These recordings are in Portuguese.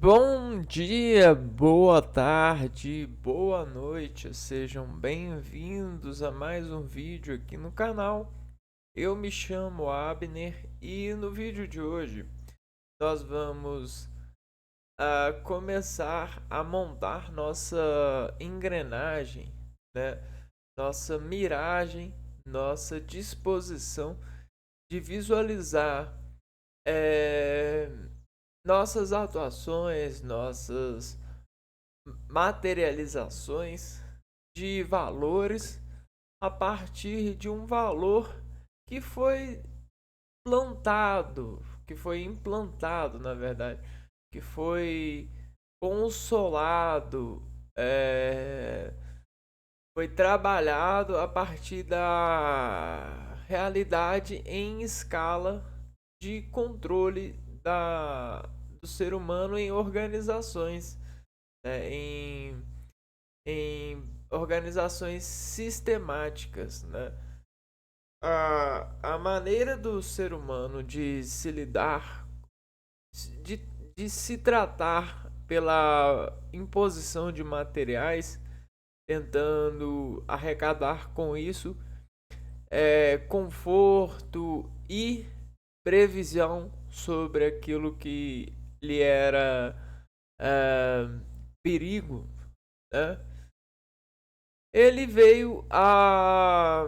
Bom dia, boa tarde, boa noite, sejam bem-vindos a mais um vídeo aqui no canal. Eu me chamo Abner e no vídeo de hoje nós vamos começar a montar nossa engrenagem, né? Nossa miragem, nossa disposição de visualizar eh, nossas atuações, nossas materializações de valores a partir de um valor que foi plantado, que foi implantado, na verdade, que foi consolado, foi trabalhado a partir da realidade em escala de controle do ser humano em organizações, né, em organizações sistemáticas, né? A maneira do ser humano de se lidar, de, de se tratar pela imposição de materiais, tentando arrecadar com isso conforto e previsão sobre aquilo que lhe era é, perigo, né? Ele veio a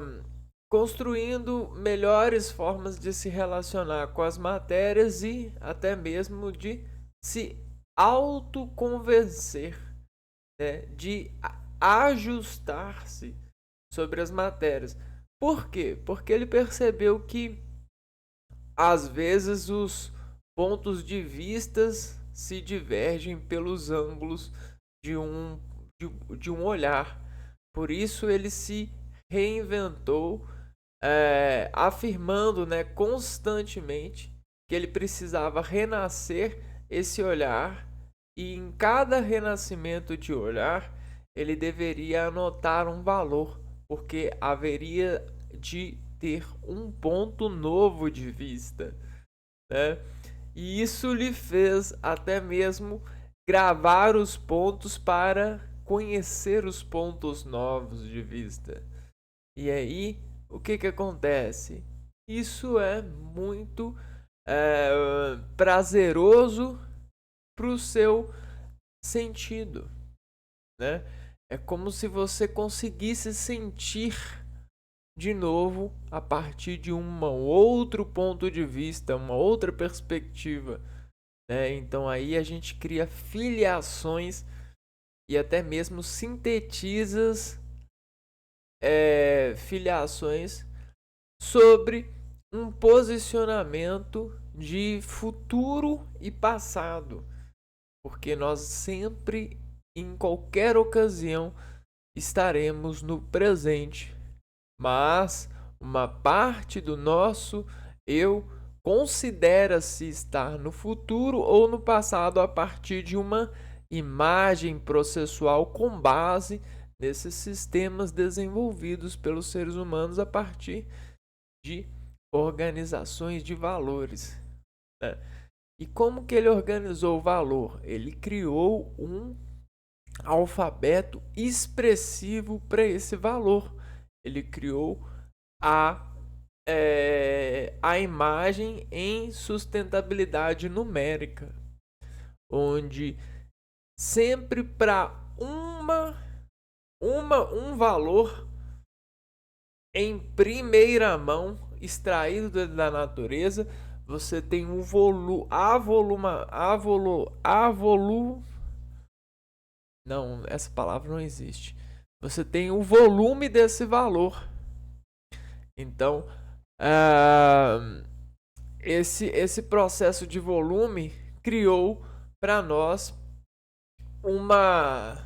construindo melhores formas de se relacionar com as matérias e até mesmo de se autoconvencer, né, de ajustar-se sobre as matérias. Por quê? Porque ele percebeu que às vezes os pontos de vistas se divergem pelos ângulos de um, de um olhar. Por isso ele se reinventou, afirmando, né, constantemente que ele precisava renascer esse olhar, e em cada renascimento de olhar ele deveria anotar um valor, porque haveria de ter um ponto novo de vista, né? E isso lhe fez até mesmo gravar os pontos para conhecer os pontos novos de vista. E aí, o que que acontece? Isso é muito prazeroso para o seu sentido, né? É como se você conseguisse sentir de novo a partir de um outro ponto de vista, uma outra perspectiva, né? Então aí a gente cria filiações e até mesmo sintetiza filiações sobre um posicionamento de futuro e passado, porque nós sempre, em qualquer ocasião, estaremos no presente, mas uma parte do nosso eu considera-se estar no futuro ou no passado a partir de uma imagem processual com base nesses sistemas desenvolvidos pelos seres humanos a partir de organizações de valores, né? E como que ele organizou o valor? Ele criou um alfabeto expressivo para esse valor. Ele criou a, a imagem em sustentabilidade numérica, onde sempre para um valor em primeira mão extraído da natureza, você tem um não, essa palavra não existe. Você tem o volume desse valor. Então, ah, esse processo de volume criou para nós uma,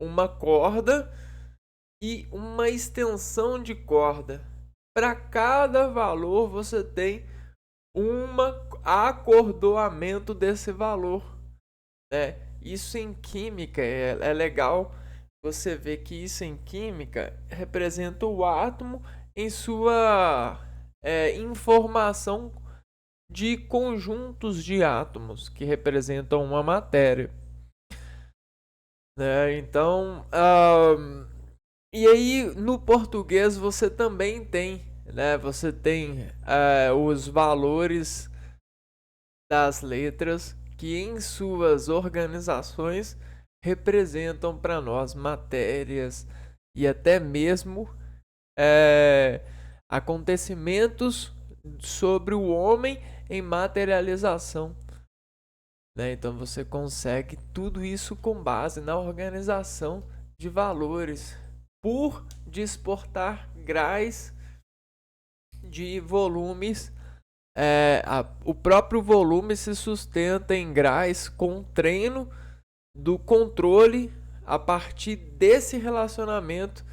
uma corda e uma extensão de corda. Para cada valor você tem um acordoamento desse valor, né? Isso em química é legal você ver que isso em química representa o átomo em sua informação de conjuntos de átomos que representam uma matéria, né? Então, e aí no português você também tem, né? Você tem os valores das letras que em suas organizações representam para nós matérias e até mesmo é, acontecimentos sobre o homem em materialização, né? Então você consegue tudo isso com base na organização de valores por desportar graus de volumes. O próprio volume se sustenta em graus com treino do controle a partir desse relacionamento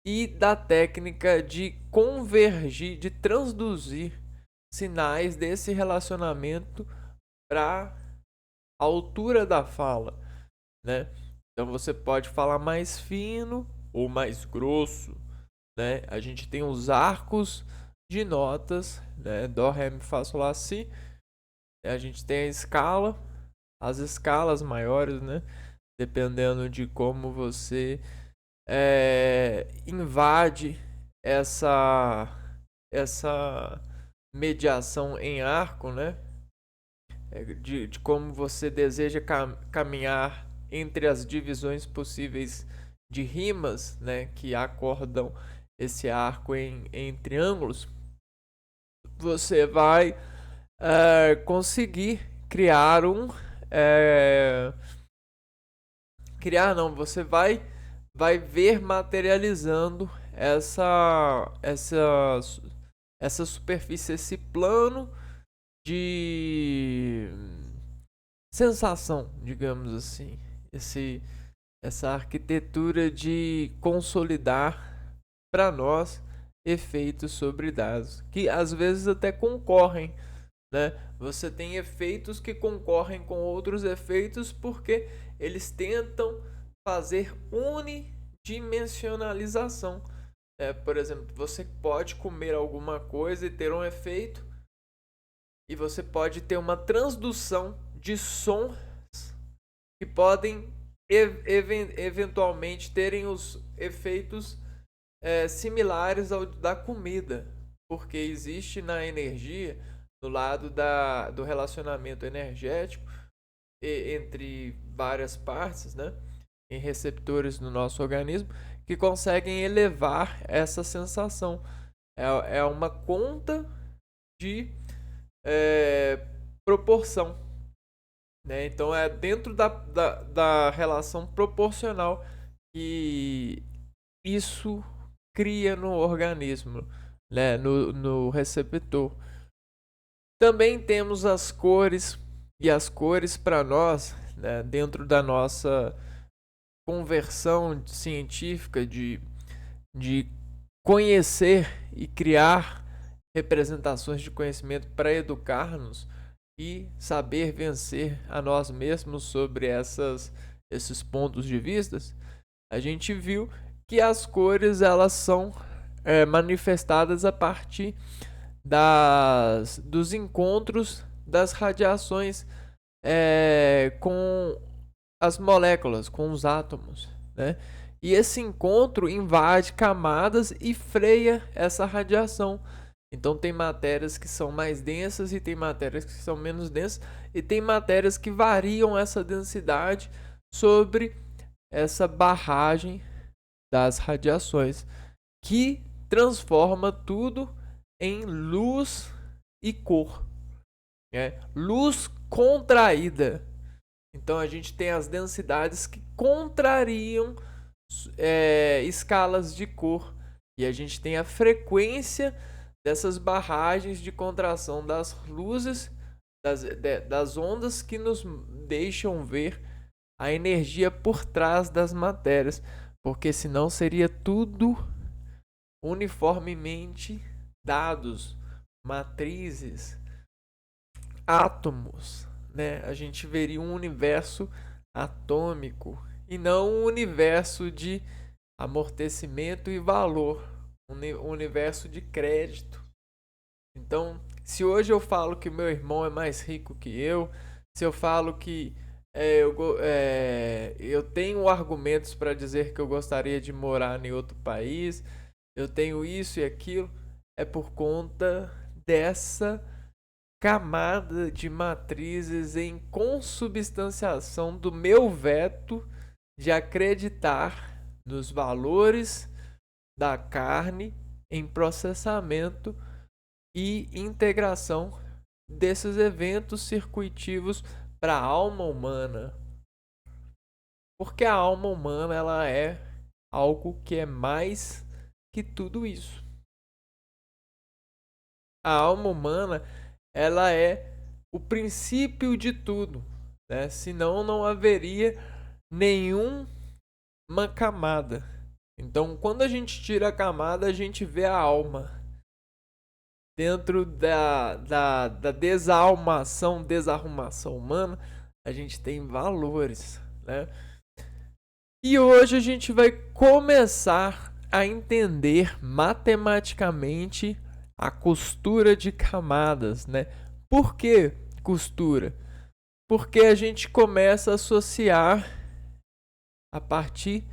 e da técnica de convergir, de transduzir sinais desse relacionamento para a altura da fala, né? Então você pode falar mais fino ou mais grosso, né? A gente tem os arcos de notas, né? Dó, ré, mi, fá, sol, lá, si. A gente tem a escala, as escalas maiores, né? Dependendo de como você invade essa mediação em arco, né? De como você deseja caminhar entre as divisões possíveis de rimas, né? Que acordam esse arco em triângulos. Você vai conseguir criar criar não, você vai ver materializando essa superfície, esse plano de sensação, digamos assim, essa arquitetura de consolidar para nós efeitos sobre dados, que às vezes até concorrem, né? Você tem efeitos que concorrem com outros efeitos porque eles tentam fazer unidimensionalização. Por exemplo, você pode comer alguma coisa e ter um efeito, e você pode ter uma transdução de sons que podem eventualmente terem os efeitos similares ao da comida, porque existe na energia, no lado do relacionamento energético entre várias partes, né, em receptores no nosso organismo, que conseguem elevar essa sensação. É uma conta de proporção, né? Então é dentro da relação proporcional que isso cria no organismo, né? No receptor. Também temos as cores, e as cores para nós, né, dentro da nossa conversão científica de conhecer e criar representações de conhecimento para educar-nos e saber vencer a nós mesmos sobre esses pontos de vista, a gente viu que as cores elas são manifestadas a partir dos encontros das radiações com as moléculas, com os átomos, né? E esse encontro invade camadas e freia essa radiação. Então tem matérias que são mais densas e tem matérias que são menos densas e tem matérias que variam essa densidade sobre essa barragem das radiações, que transforma tudo em luz e cor, né? Luz contraída. Então a gente tem as densidades que contrariam escalas de cor, e a gente tem a frequência dessas barragens de contração das luzes, das ondas que nos deixam ver a energia por trás das matérias, porque senão seria tudo uniformemente dados, matrizes, átomos, né? A gente veria um universo atômico e não um universo de amortecimento e valor, um universo de crédito. Então, Se hoje eu falo que meu irmão é mais rico que eu, se eu falo que eu tenho argumentos para dizer que eu gostaria de morar em outro país, eu tenho isso e aquilo, é por conta dessa camada de matrizes em consubstanciação do meu veto de acreditar nos valores da carne em processamento e integração desses eventos circuitivos para a alma humana. Porque a alma humana ela é algo que é mais que tudo isso. A alma humana ela é o princípio de tudo, né? Senão não haveria nenhuma camada. Então, quando a gente tira a camada, a gente vê a alma. Dentro da desarrumação humana, a gente tem valores, né? E hoje a gente vai começar a entender matematicamente a costura de camadas, né? Por que costura? Porque a gente começa a associar a partir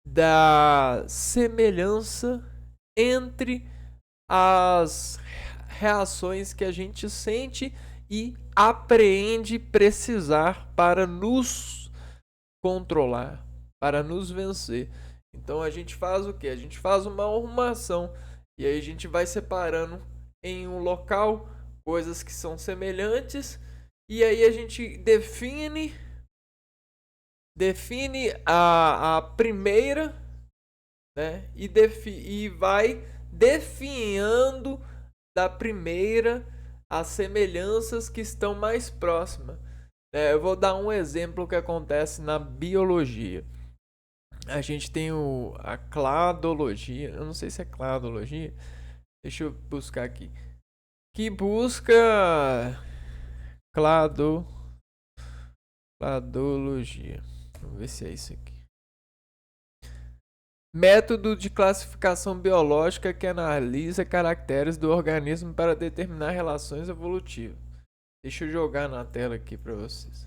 da semelhança entre as reações que a gente sente e apreende precisar para nos controlar, para nos vencer. Então a gente faz o que? A gente faz uma arrumação e aí a gente vai separando em um local coisas que são semelhantes e aí a gente define a primeira, né? E vai definhando da primeira as semelhanças que estão mais próximas. Eu vou dar um exemplo que acontece na biologia. A gente tem a cladologia, eu não sei se é cladologia, deixa eu buscar aqui. Que busca cladologia. Vamos ver se é isso aqui. Método de classificação biológica que analisa caracteres do organismo para determinar relações evolutivas. Deixa eu jogar na tela aqui para vocês.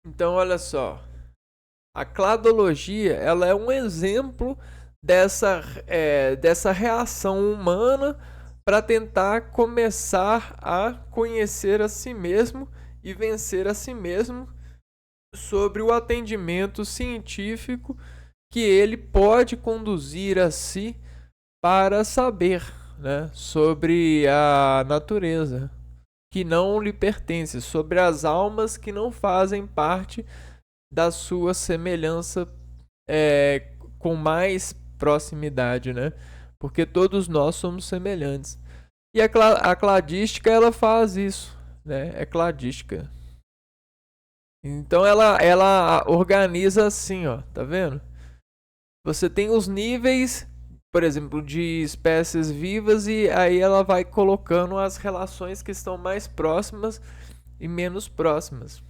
Então, olha só. A cladologia ela é um exemplo dessa reação humana para tentar começar a conhecer a si mesmo e vencer a si mesmo sobre o atendimento científico que ele pode conduzir a si para saber, né, sobre a natureza que não lhe pertence, sobre as almas que não fazem parte da sua semelhança com mais proximidade, né? Porque todos nós somos semelhantes. E a cladística ela faz isso, né? É cladística. Então ela organiza assim, ó, tá vendo? Você tem os níveis, por exemplo, de espécies vivas e aí ela vai colocando as relações que estão mais próximas e menos próximas.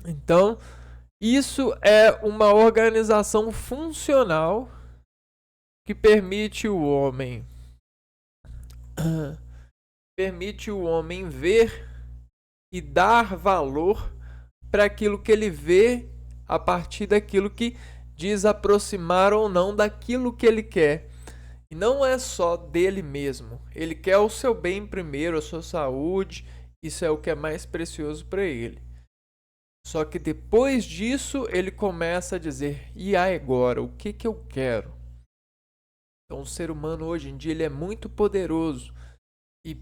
Então, isso é uma organização funcional que permite o homem ver e dar valor para aquilo que ele vê a partir daquilo que diz aproximar ou não daquilo que ele quer. E não é só dele mesmo. Ele quer o seu bem primeiro, a sua saúde. Isso é o que é mais precioso para ele. Só que depois disso ele começa a dizer: e agora? O que eu quero? Então o ser humano hoje em dia ele é muito poderoso. E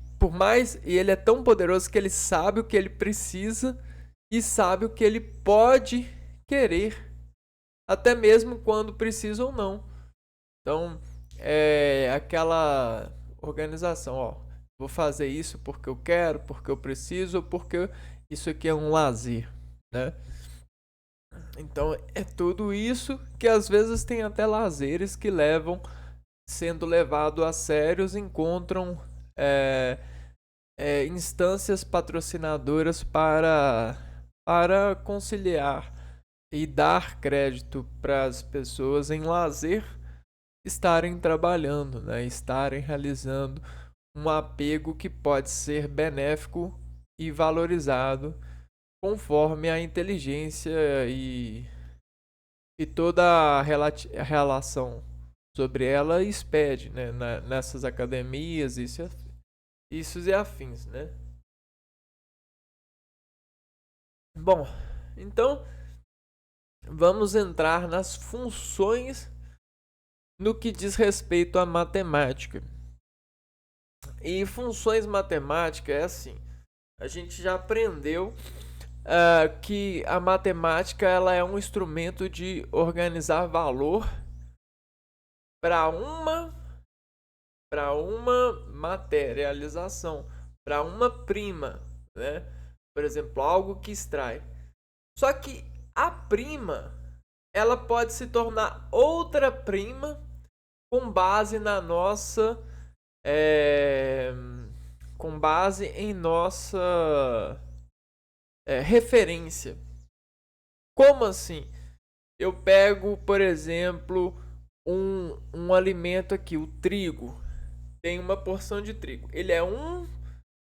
ele é tão poderoso que ele sabe o que ele precisa e sabe o que ele pode querer, até mesmo quando precisa ou não. Então, é aquela organização, ó, vou fazer isso porque eu quero, porque eu preciso, ou porque isso aqui é um lazer, né? Então, é tudo isso que às vezes tem até lazeres que levam, sendo levado a sérios, encontram instâncias patrocinadoras para conciliar e dar crédito para as pessoas em lazer estarem trabalhando, né? Estarem realizando um apego que pode ser benéfico e valorizado conforme a inteligência e toda a relação sobre ela expede, né? Nessas academias, isso e afins, né? Bom, então vamos entrar nas funções no que diz respeito à matemática. E funções matemáticas é assim, a gente já aprendeu que a matemática ela é um instrumento de organizar valor para uma materialização, para uma prima, né? Por exemplo, algo que extrai. Só que a prima, ela pode se tornar outra prima com base na nossa é, com base em nossa referência. Como assim? Eu pego, por exemplo, um alimento aqui, o trigo. Tem uma porção de trigo. Ele é um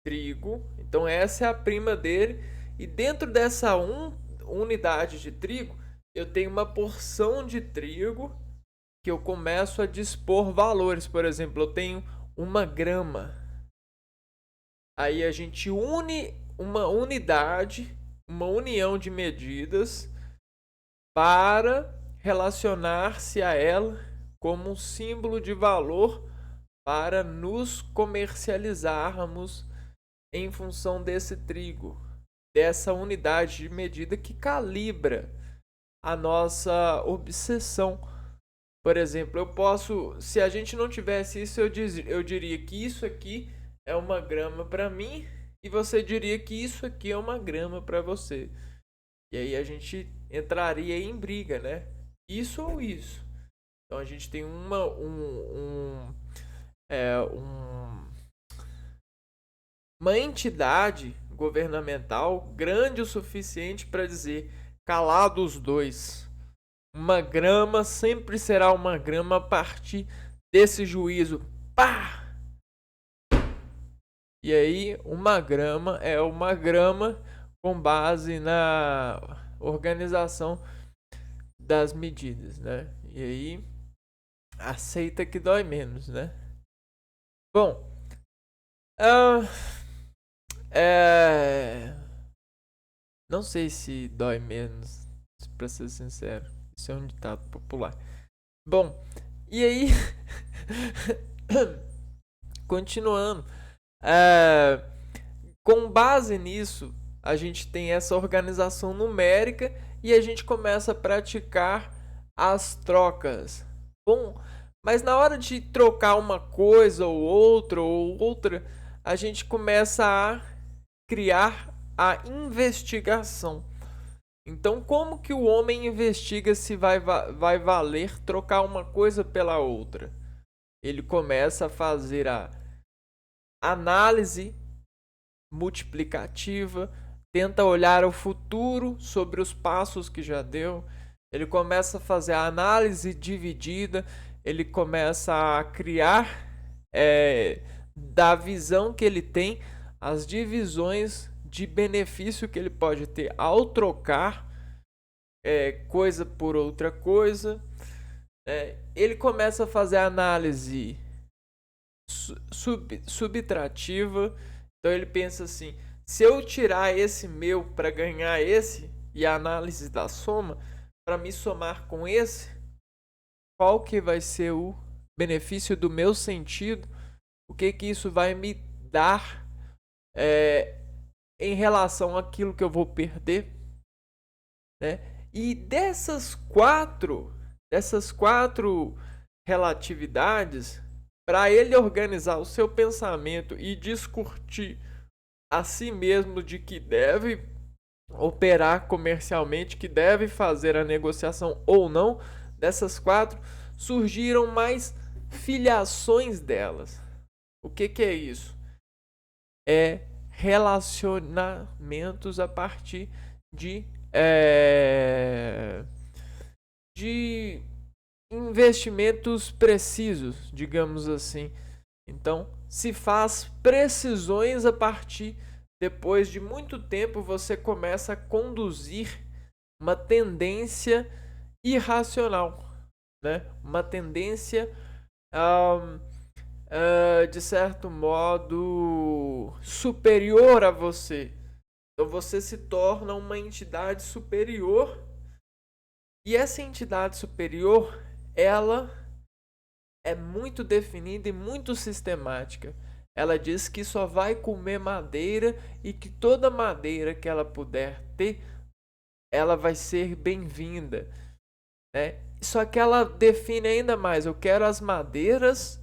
trigo, então essa é a prima dele. E dentro dessa unidade de trigo, eu tenho uma porção de trigo que eu começo a dispor valores. Por exemplo, eu tenho 1 grama. Aí a gente une uma unidade, uma união de medidas para relacionar-se a ela como um símbolo de valor para nos comercializarmos em função desse trigo, dessa unidade de medida que calibra a nossa obsessão. Por exemplo, se a gente não tivesse isso, eu diria que isso aqui é 1 grama para mim e você diria que isso aqui é 1 grama para você. E aí a gente entraria em briga, né? Isso ou isso. Então a gente tem uma entidade governamental grande o suficiente para dizer calados os dois. 1 grama sempre será 1 grama a partir desse juízo. Pá! E aí, 1 grama é 1 grama com base na organização das medidas, né? E aí, aceita que dói menos, né? Bom, não sei se dói menos, pra ser sincero. Isso é um ditado popular. Bom, e aí, continuando, com base nisso, a gente tem essa organização numérica e a gente começa a praticar as trocas. Bom, mas na hora de trocar uma coisa ou outra, a gente começa a criar a investigação. Então, como que o homem investiga se vai valer trocar uma coisa pela outra? Ele começa a fazer a análise multiplicativa, tenta olhar o futuro sobre os passos que já deu, ele começa a fazer a análise dividida, ele começa a criar da visão que ele tem as divisões de benefício que ele pode ter ao trocar coisa por outra coisa. Ele começa a fazer a análise subtrativa. Então ele pensa assim: se eu tirar esse meu para ganhar esse, e a análise da soma, para me somar com esse, qual que vai ser o benefício do meu sentido? O que isso vai me dar em relação àquilo que eu vou perder? Né? E dessas quatro relatividades, para ele organizar o seu pensamento e discutir a si mesmo de que deve operar comercialmente, que deve fazer a negociação ou não, dessas quatro surgiram mais filiações delas. O que é isso? É relacionamentos a partir de investimentos precisos, digamos assim. Então, se faz precisões a partir, depois de muito tempo, você começa a conduzir uma tendência irracional, né? Uma tendência, de certo modo, superior a você. Então você se torna uma entidade superior, e essa entidade superior, ela é muito definida e muito sistemática. Ela diz que só vai comer madeira e que toda madeira que ela puder ter, ela vai ser bem-vinda, né? Só que ela define ainda mais: eu quero as madeiras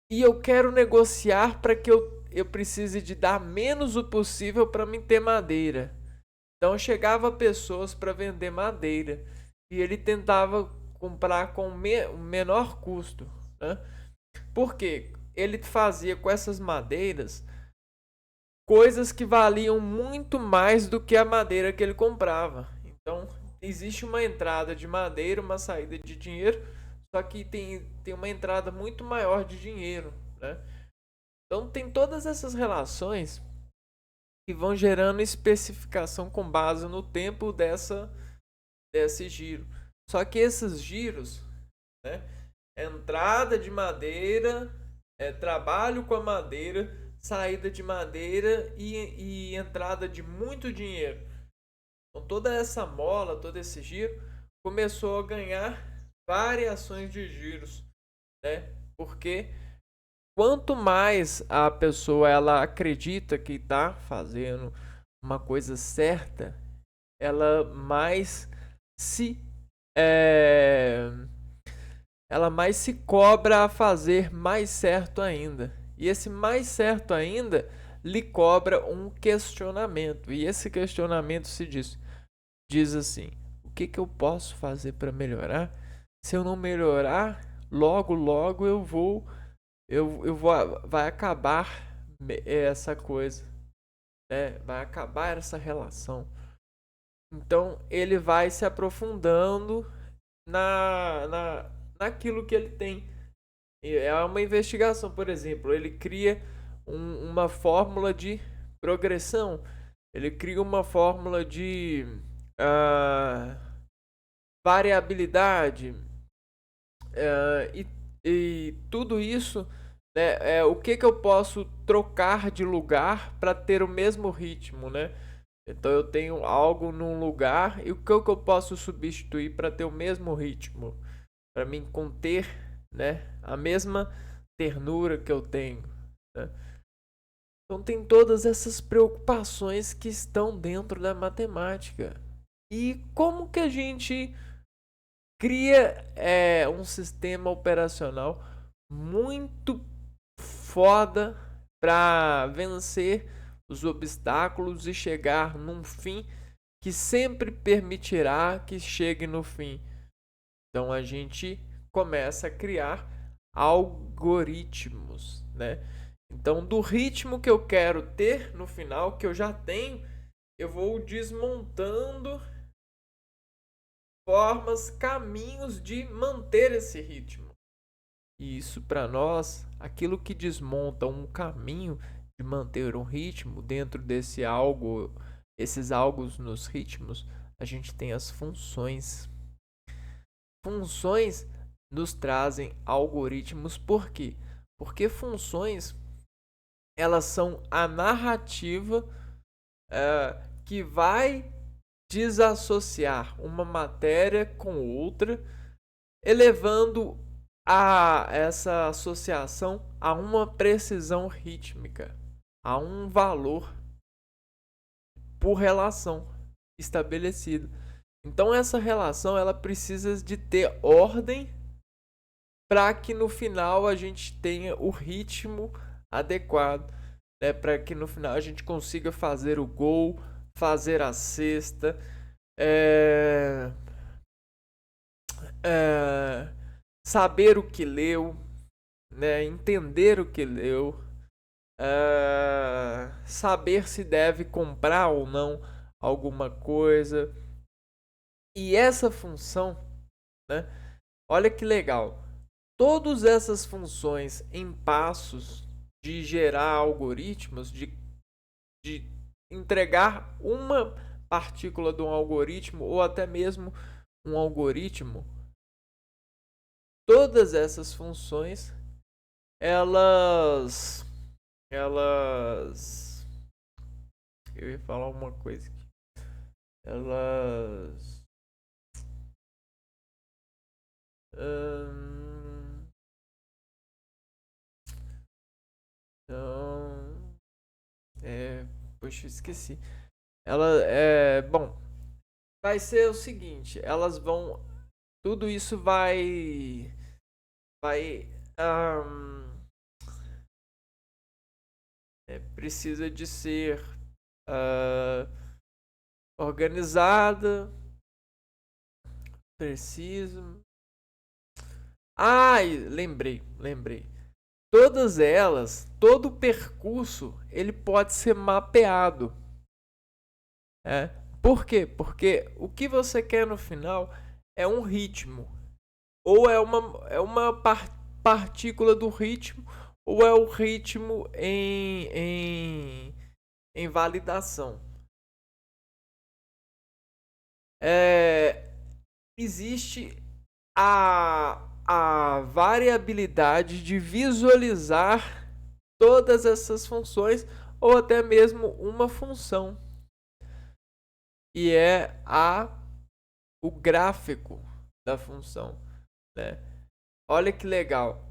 e eu quero negociar para que eu precise de dar menos o possível para me ter madeira. Então chegava pessoas para vender madeira e ele tentava comprar com o menor custo, né? Porque ele fazia com essas madeiras coisas que valiam muito mais do que a madeira que ele comprava. Então existe uma entrada de madeira, uma saída de dinheiro, só que tem uma entrada muito maior de dinheiro, né? Então tem todas essas relações que vão gerando especificação com base no tempo desse giro. Só que esses giros, né, entrada de madeira, trabalho com a madeira, saída de madeira e entrada de muito dinheiro. Então toda essa mola, todo esse giro começou a ganhar variações de giros, né? Porque quanto mais a pessoa ela acredita que está fazendo uma coisa certa, ela mais se é, ela mais se cobra a fazer mais certo ainda. E esse mais certo ainda lhe cobra um questionamento. E esse questionamento diz assim: o que eu posso fazer para melhorar? Se eu não melhorar, logo eu vou vai acabar essa coisa, né? Vai acabar essa relação. Então ele vai se aprofundando naquilo que ele tem. É uma investigação, por exemplo, ele cria uma fórmula de progressão, ele cria uma fórmula de ah, variabilidade, e tudo isso, né, o que eu posso trocar de lugar para ter o mesmo ritmo, né? Então eu tenho algo num lugar e o que eu posso substituir para ter o mesmo ritmo, para mim conter, né, a mesma ternura que eu tenho, né? Então tem todas essas preocupações que estão dentro da matemática. E como que a gente cria um sistema operacional muito foda para vencer os obstáculos e chegar num fim que sempre permitirá que chegue no fim. Então a gente começa a criar algoritmos, né? Então do ritmo que eu quero ter no final, que eu já tenho, eu vou desmontando formas, caminhos de manter esse ritmo. E isso para nós, aquilo que desmonta um caminho de manter um ritmo dentro desse algo, esses algos nos ritmos, a gente tem as funções. Funções nos trazem algoritmos, por quê? Porque funções, elas são a narrativa que vai desassociar uma matéria com outra, elevando essa associação a uma precisão rítmica, a um valor por relação estabelecido. Então essa relação ela precisa de ter ordem para que no final a gente tenha o ritmo adequado, né? Para que no final a gente consiga fazer o gol, fazer a cesta, saber o que leu, né? Entender o que leu, saber se deve comprar ou não alguma coisa. E essa função, né, Olha que legal. Todas essas funções em passos de gerar algoritmos, de entregar uma partícula de um algoritmo ou até mesmo um algoritmo, todas essas funções, elas eu ia falar uma coisa aqui. Elas hum, então, poxa, eu esqueci. Ela bom, vai ser o seguinte, elas vão tudo isso vai hum, precisa de ser ah, organizada, preciso. Lembrei. Todas elas, todo o percurso, ele pode ser mapeado. É. Por quê? Porque o que você quer no final é um ritmo. Ou é uma partícula do ritmo, ou é o ritmo em validação. Existe a variabilidade de visualizar todas essas funções ou até mesmo uma função. E é o gráfico da função, né? Olha que legal.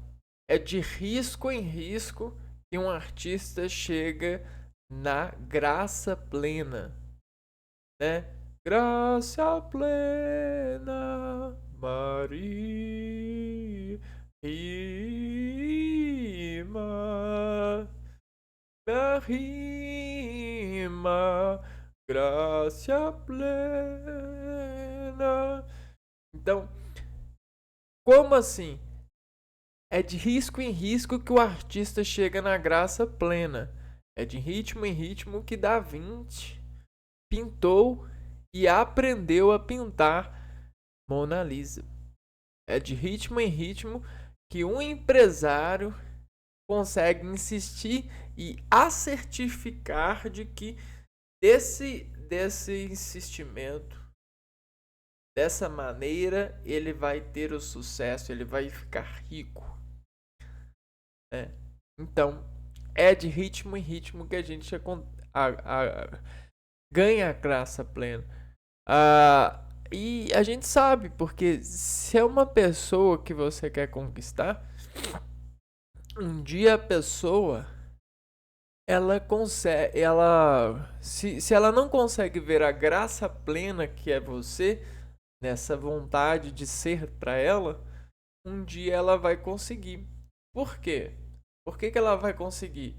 É de risco em risco que um artista chega na graça plena, né? Graça plena, Maria, rima, minha rima, graça plena. Então, como assim? É de risco em risco que o artista chega na graça plena. É de ritmo em ritmo que Da Vinci pintou e aprendeu a pintar Mona Lisa. É de ritmo em ritmo que um empresário consegue insistir e certificar de que desse insistimento, dessa maneira, ele vai ter o sucesso, ele vai ficar rico. Então, é de ritmo em ritmo que a gente ganha a graça plena. E a gente sabe, porque se é uma pessoa que você quer conquistar, um dia a pessoa ela consegue, se ela não consegue ver a graça plena que é você, nessa vontade de ser para ela, um dia ela vai conseguir. Por quê? Por que ela vai conseguir?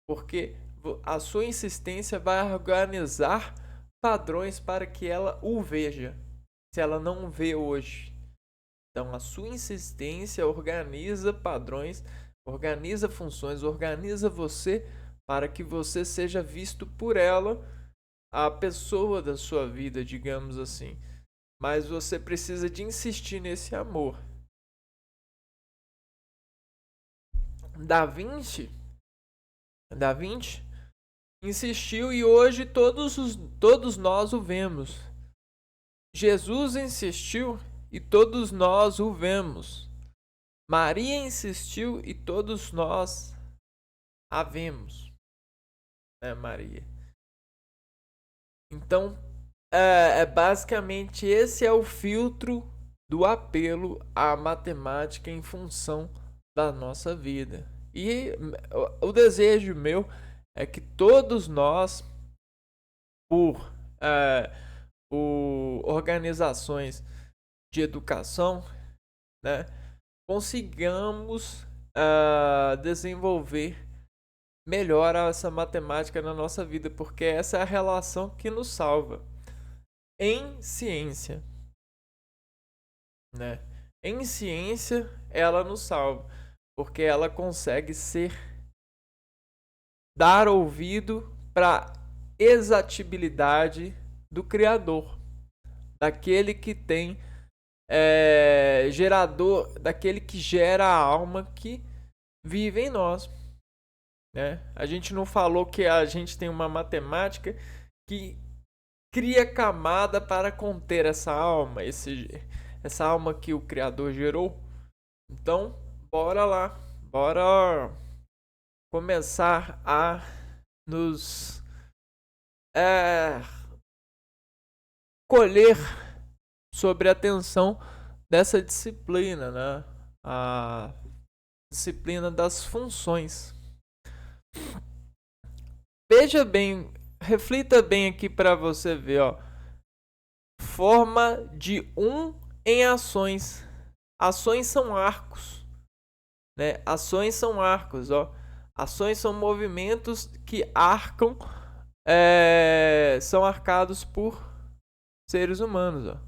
Porque a sua insistência vai organizar padrões para que ela o veja, se ela não vê hoje. Então, a sua insistência organiza padrões, organiza funções, organiza você para que você seja visto por ela, a pessoa da sua vida, digamos assim. Mas você precisa de insistir nesse amor. Da Vinci insistiu e hoje todos nós o vemos. Jesus insistiu e todos nós o vemos. Maria insistiu e todos nós a vemos. Maria. Então, basicamente esse é o filtro do apelo à matemática em função da nossa vida. E o desejo meu é que todos nós, por organizações de educação, né, consigamos desenvolver melhor essa matemática na nossa vida, porque essa é a relação que nos salva em ciência, né? Em ciência, ela nos salva, porque ela consegue dar ouvido para exatibilidade do Criador, daquele que tem gerador, daquele que gera a alma que vive em nós, né? A gente não falou que a gente tem uma matemática que cria camada para conter essa alma, essa alma que o Criador gerou. Então, bora lá, bora começar a nos colher sobre a atenção dessa disciplina, né? A disciplina das funções. Veja bem, reflita bem aqui para você ver, ó. Forma de em ações. Ações são arcos, né? Ações são arcos, ó. Ações são movimentos que arcam, são arcados por seres humanos, ó.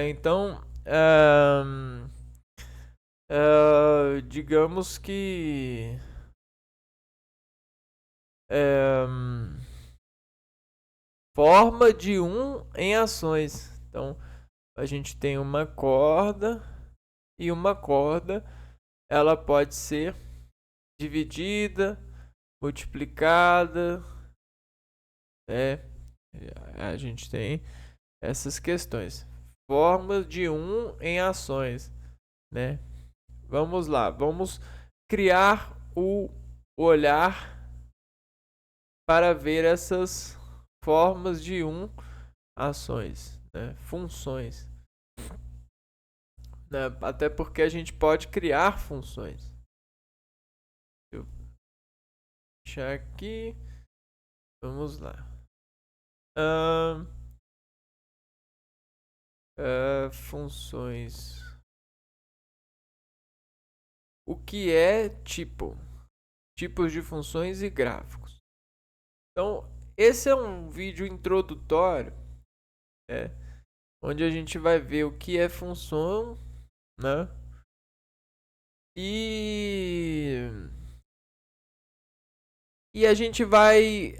Então, digamos que forma de em ações. Então, a gente tem uma corda, e uma corda ela pode ser dividida, multiplicada, a gente tem essas questões. Formas de em ações, né? Vamos lá, vamos criar o olhar para ver essas formas de ações, né? Funções, né? Até porque a gente pode criar funções. Deixa eu deixar aqui. Vamos lá. Funções. O que é tipo? Tipos de funções e gráficos. Então, esse é um vídeo introdutório, onde a gente vai ver o que é função, né? E a gente vai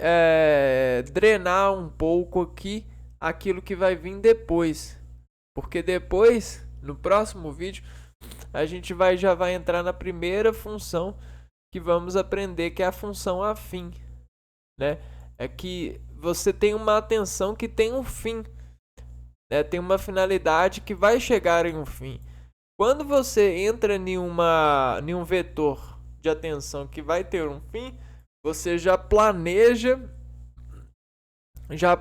drenar um pouco aqui aquilo que vai vir depois. Porque depois, no próximo vídeo, a gente já vai entrar na primeira função que vamos aprender, que é a função afim, né? É que você tem uma atenção que tem um fim, né? Tem uma finalidade que vai chegar em um fim. Quando você entra em um vetor de atenção que vai ter um fim, você já planeja, já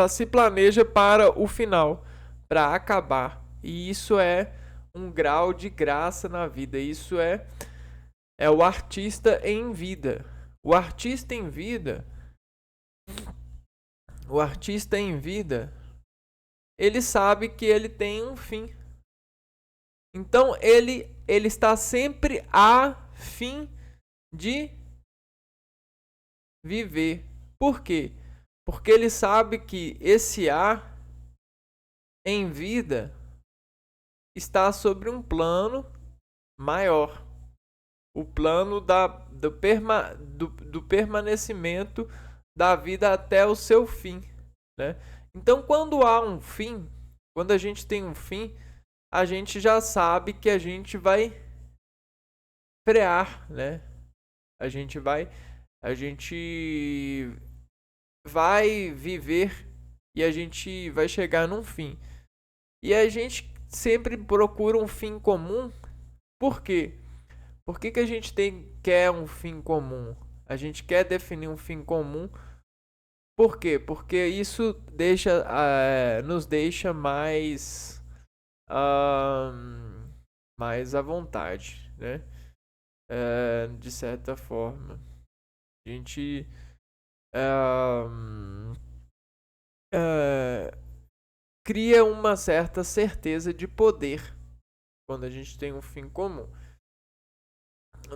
se planeja para o final, para acabar. E isso é um grau de graça na vida. Isso é o artista em vida. O artista em vida, ele sabe que ele tem um fim. Então ele está sempre a fim de viver. Por quê? Porque ele sabe que esse A em vida está sobre um plano maior. O plano do permanecimento da vida até o seu fim, né? Então, quando há um fim, quando a gente tem um fim, a gente já sabe que a gente vai frear, né? A gente vai viver e a gente vai chegar num fim. E a gente sempre procura um fim comum. Por quê? Por que a gente quer um fim comum? A gente quer definir um fim comum. Por quê? Porque isso nos deixa mais à vontade, né? De certa forma. A gente cria uma certa certeza de poder quando a gente tem um fim comum.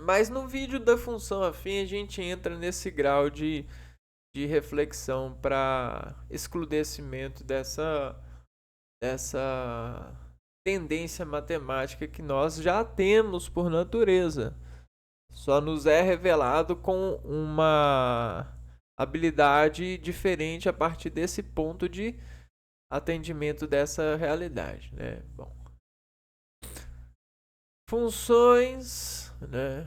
Mas no vídeo da função afim a gente entra nesse grau de reflexão para esclarecimento dessa tendência matemática que nós já temos por natureza. Só nos é revelado com uma habilidade diferente a partir desse ponto de atendimento dessa realidade, né? Bom, funções, né?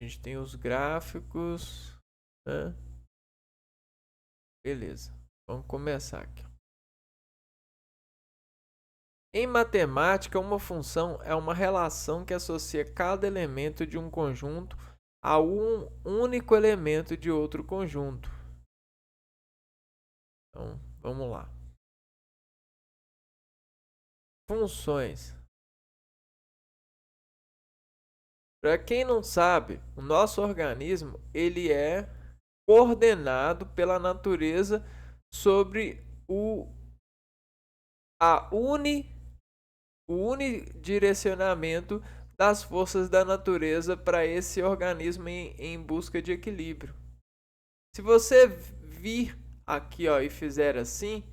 A gente tem os gráficos, né? Beleza, vamos começar aqui. Em matemática, uma função é uma relação que associa cada elemento de um conjunto a um único elemento de outro conjunto. Então, vamos lá. Funções. Para quem não sabe, o nosso organismo ele é coordenado pela natureza sobre o unidirecionamento das forças da natureza para esse organismo em busca de equilíbrio. Se você vir aqui e fizer assim,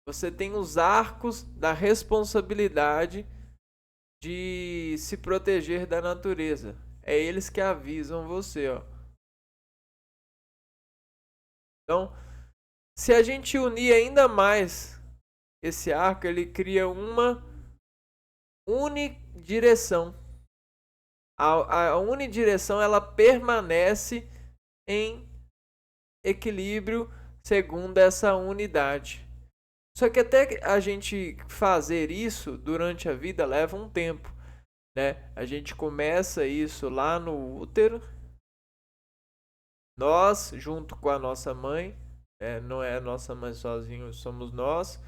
você tem os arcos da responsabilidade de se proteger da natureza. É eles que avisam você. Então, se a gente unir ainda mais esse arco, ele cria uma unidireção. A unidireção ela permanece em equilíbrio segundo essa unidade. Só que até a gente fazer isso durante a vida leva um tempo, né? A gente começa isso lá no útero, nós junto com a nossa mãe, não é a nossa mãe sozinho, somos nós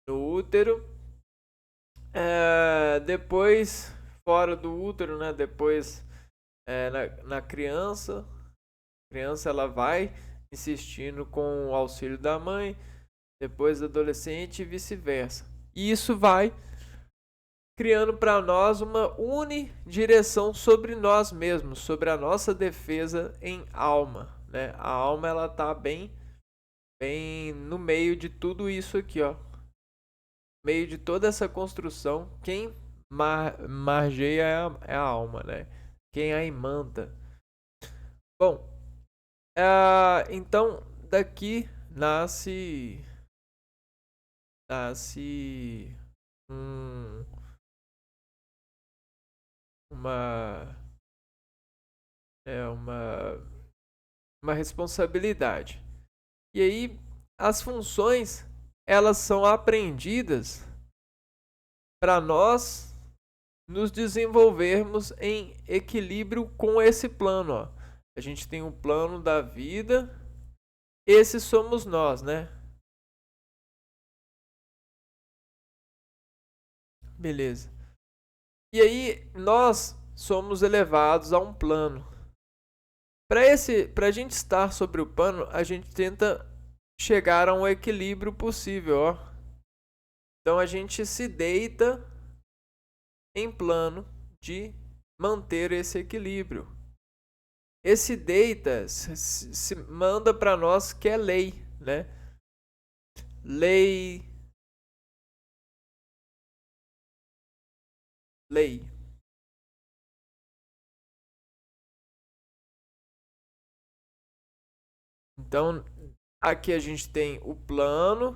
no útero. Depois fora do útero, né? Depois na criança, ela vai insistindo com o auxílio da mãe, depois adolescente e vice-versa. E isso vai criando para nós uma unidireção sobre nós mesmos, sobre a nossa defesa em alma, né? A alma ela tá bem no meio de tudo isso aqui, ó. No meio de toda essa construção, quem margeia é a alma, né? Quem a imanta. Bom, então daqui nasce uma responsabilidade. E aí as funções elas são aprendidas para nós nos desenvolvermos em equilíbrio com esse plano, ó. A gente tem um plano da vida, esse somos nós, né? Beleza. E aí nós somos elevados a um plano. Para a gente estar sobre o plano, a gente tenta chegar a um equilíbrio possível, ó. Então a gente se deita em plano de manter esse equilíbrio. Esse deita se manda para nós que é lei, né? Lei. Então, aqui a gente tem o plano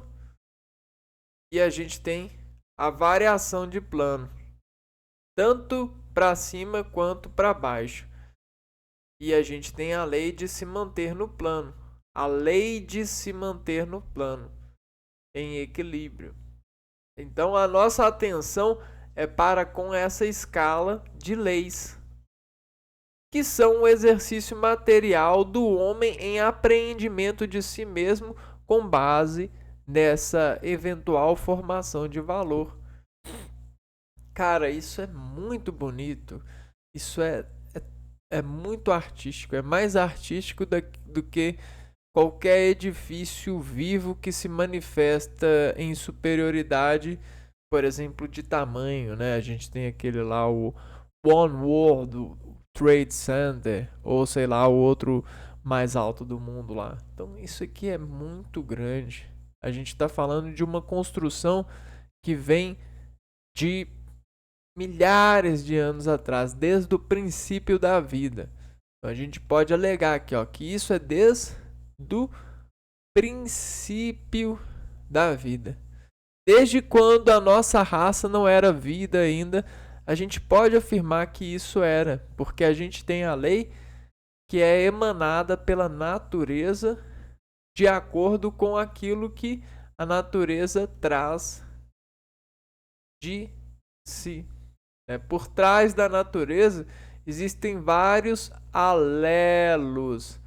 e a gente tem a variação de plano, tanto para cima quanto para baixo. E a gente tem a lei de se manter no plano, a lei de se manter no plano, em equilíbrio. Então, a nossa atenção é para com essa escala de leis, que são o exercício material do homem em apreendimento de si mesmo com base nessa eventual formação de valor. Cara, isso é muito bonito, isso é muito artístico, é mais artístico do que qualquer edifício vivo que se manifesta em superioridade, por exemplo, de tamanho, né? A gente tem aquele lá, o One World Trade Center, ou sei lá, o outro mais alto do mundo lá. Então isso aqui é muito grande. A gente está falando de uma construção que vem de milhares de anos atrás, desde o princípio da vida. Então a gente pode alegar aqui, ó, que isso é desde o princípio da vida. Desde quando a nossa raça não era vida ainda, a gente pode afirmar que isso era, porque a gente tem a lei que é emanada pela natureza de acordo com aquilo que a natureza traz de si. Por trás da natureza existem vários alelos.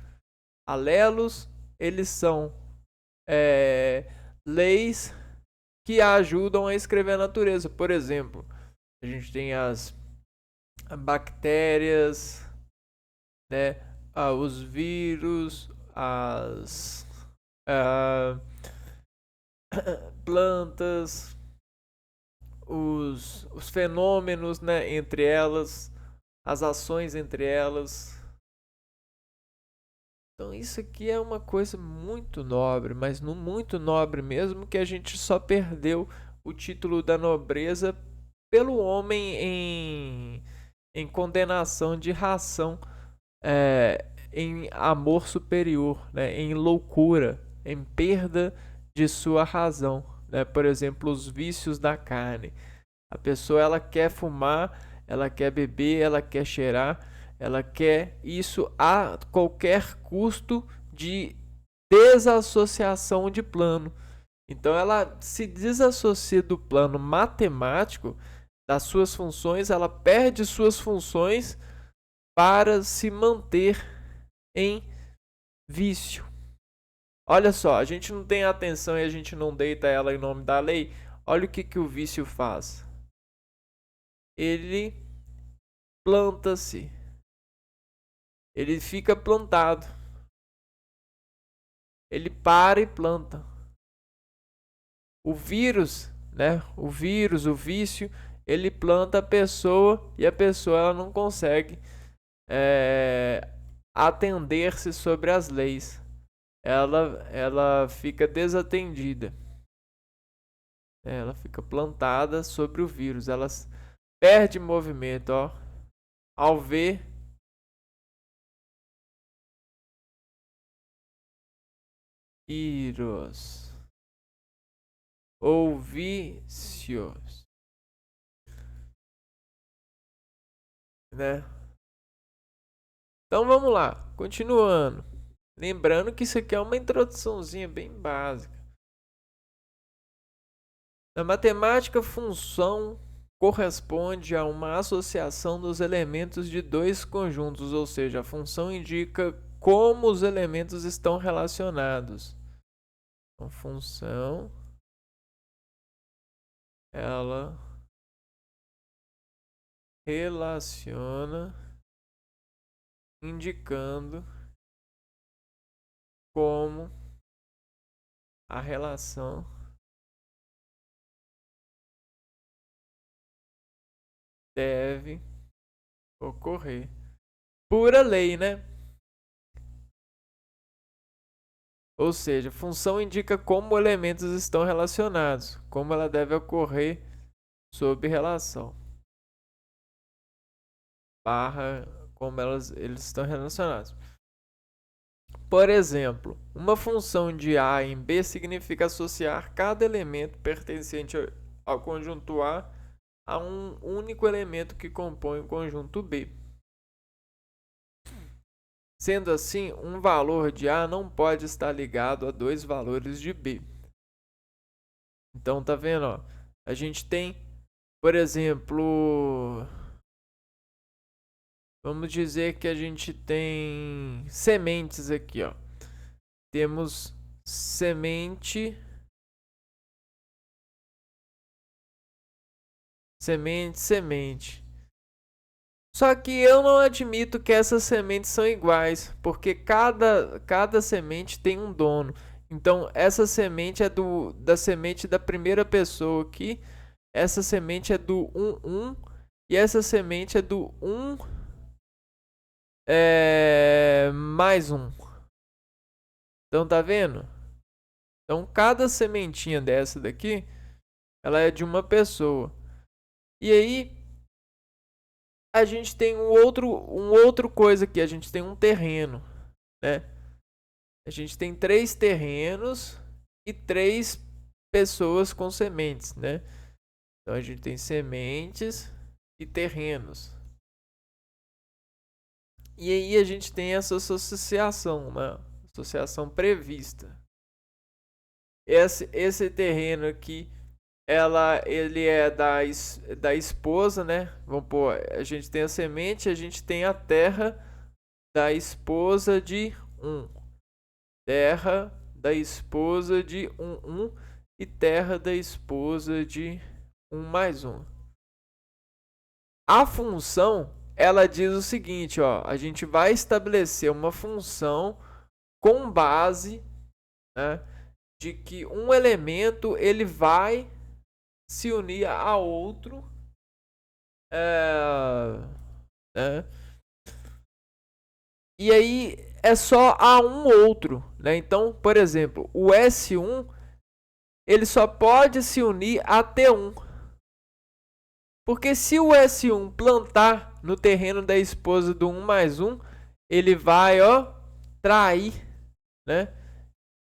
Alelos, eles são leis que ajudam a escrever a natureza. Por exemplo, a gente tem as bactérias, né, os vírus, as plantas, os fenômenos, né, entre elas, as ações entre elas. Então isso aqui é uma coisa muito nobre, mas muito nobre mesmo, que a gente só perdeu o título da nobreza pelo homem em condenação de ração, em amor superior, né, em loucura, em perda de sua razão, né? Por exemplo, os vícios da carne. A pessoa ela quer fumar, ela quer beber, ela quer cheirar, ela quer isso a qualquer custo de desassociação de plano. Então ela se desassocia do plano matemático, das suas funções, ela perde suas funções para se manter em vício. Olha só, a gente não tem atenção e a gente não deita ela em nome da lei. Olha o que o vício faz. Ele planta-se. Ele fica plantado. Ele para e planta. O vírus, né? O vírus, o vício, ele planta a pessoa e a pessoa ela não consegue atender-se sobre as leis. Ela fica desatendida. Ela fica plantada sobre o vírus. Ela perde movimento, ó, ao ver vírus ou vícios, né? Então vamos lá, continuando. Lembrando que isso aqui é uma introduçãozinha bem básica. Na matemática, função corresponde a uma associação dos elementos de dois conjuntos, ou seja, a função indica como os elementos estão relacionados. Então, função ela relaciona indicando como a relação deve ocorrer. Pura lei, né? Ou seja, função indica como elementos estão relacionados, como ela deve ocorrer sob relação. Barra como eles estão relacionados. Por exemplo, uma função de A em B significa associar cada elemento pertencente ao conjunto A um único elemento que compõe o conjunto B. Sendo assim, um valor de A não pode estar ligado a dois valores de B. Então, tá vendo? Ó? A gente tem, por exemplo, vamos dizer que a gente tem sementes aqui, ó. Temos semente, semente. Só que eu não admito que essas sementes são iguais, porque cada semente tem um dono. Então, essa semente é da semente da primeira pessoa aqui, essa semente é do 1 e essa semente é do 1 mais 1. Então, tá vendo? Então, cada sementinha dessa daqui, ela é de uma pessoa. E aí, a gente tem um outro coisa aqui. A gente tem um terreno, né? A gente tem 3 terrenos e 3 pessoas com sementes, né? Então a gente tem sementes e terrenos. E aí a gente tem essa associação, né? Associação prevista. Esse terreno aqui, ele é da esposa, né? Vamos pôr, a gente tem a semente, a gente tem a terra da esposa de um. Terra da esposa de um e terra da esposa de 1 mais 1. A função, ela diz o seguinte, ó, a gente vai estabelecer uma função com base, né, de que um elemento ele vai se unir a outro, né, e aí é só a um outro, né? Então, por exemplo, o S1 ele só pode se unir a T1. Porque se o S1 plantar no terreno da esposa do 1 mais 1, ele vai, ó, trair, né?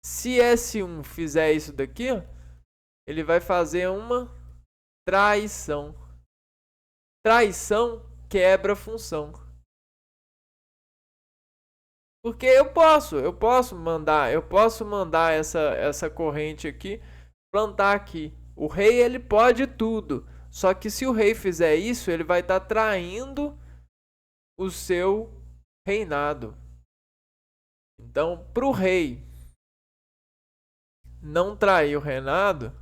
Se S1 fizer isso daqui, ó, ele vai fazer uma traição. Traição quebra a função. Porque eu posso mandar essa corrente aqui, plantar aqui. O rei ele pode tudo. Só que se o rei fizer isso, ele vai estar traindo o seu reinado. Então, para o rei não trair o reinado,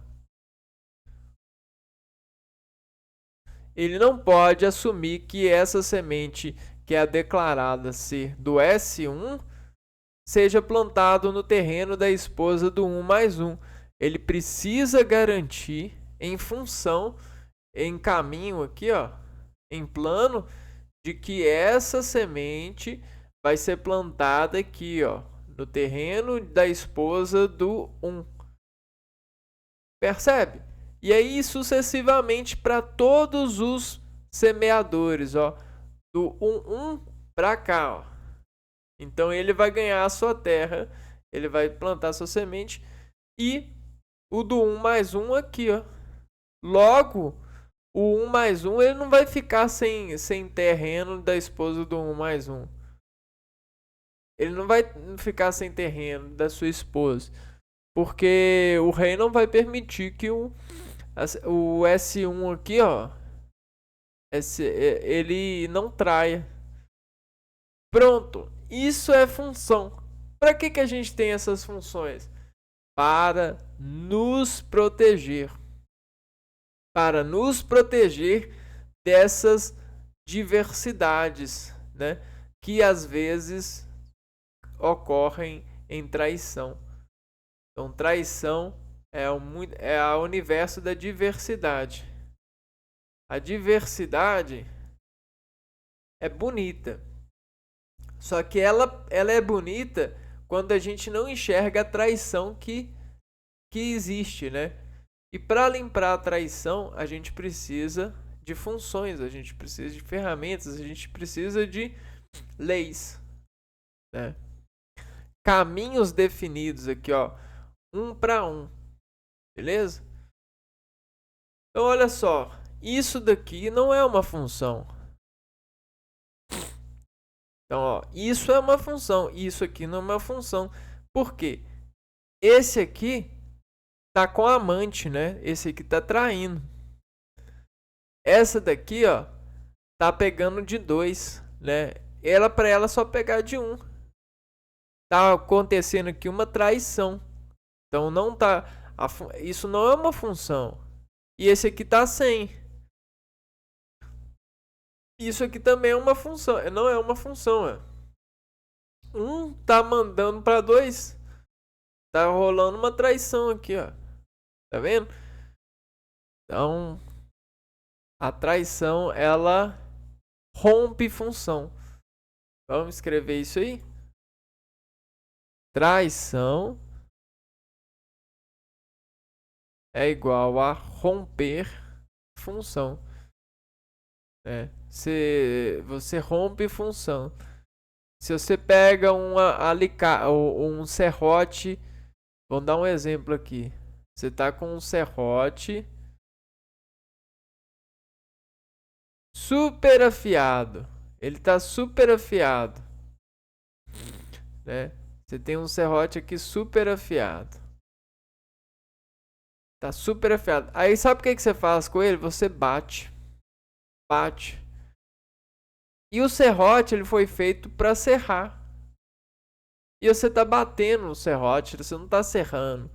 ele não pode assumir que essa semente que é declarada ser do S1 seja plantado no terreno da esposa do 1 mais 1. Ele precisa garantir em função, em caminho aqui, ó, em plano, de que essa semente vai ser plantada aqui, ó, no terreno da esposa do 1. Percebe? E aí sucessivamente para todos os semeadores, ó, do 1 para cá, ó. Então ele vai ganhar a sua terra, ele vai plantar a sua semente e o do 1 mais 1 aqui, ó. Logo, o 1 mais 1 ele não vai ficar sem terreno da esposa do 1 mais 1. Ele não vai ficar sem terreno da sua esposa. Porque o rei não vai permitir que o S1 aqui, ó, ele não traia. Pronto. Isso é função. Para que a gente tem essas funções? Para nos proteger. Para nos proteger dessas diversidades, né, que às vezes ocorrem em traição. Então, traição é o universo da diversidade. A diversidade é bonita. Só que ela é bonita quando a gente não enxerga a traição que existe, né? E para limpar a traição, a gente precisa de funções, a gente precisa de ferramentas, a gente precisa de leis, né? Caminhos definidos aqui, ó, 1 para 1. Beleza? Então olha só, isso daqui não é uma função. Então, ó, isso é uma função, isso aqui não é uma função. Por quê? Esse aqui tá com a amante, né? Esse aqui tá traindo. Essa daqui, ó, tá pegando de 2, né? Para ela só pegar de 1. Tá acontecendo aqui uma traição. Então não tá, isso não é uma função. E esse aqui tá sem. Isso aqui também é uma função, não é uma função, é. Um tá mandando para 2. Tá rolando uma traição aqui, ó. Tá vendo? Então, a traição, ela rompe função. Vamos escrever isso aí? Traição é igual a romper função. Você rompe função. Se você pega um serrote, vamos dar um exemplo aqui. Você está com um serrote super afiado. Ele está super afiado, né? Você tem um serrote aqui super afiado. Tá super afiado. Aí sabe o que você faz com ele? Você bate. Bate. E o serrote ele foi feito para serrar. E você tá batendo no serrote, você não tá serrando.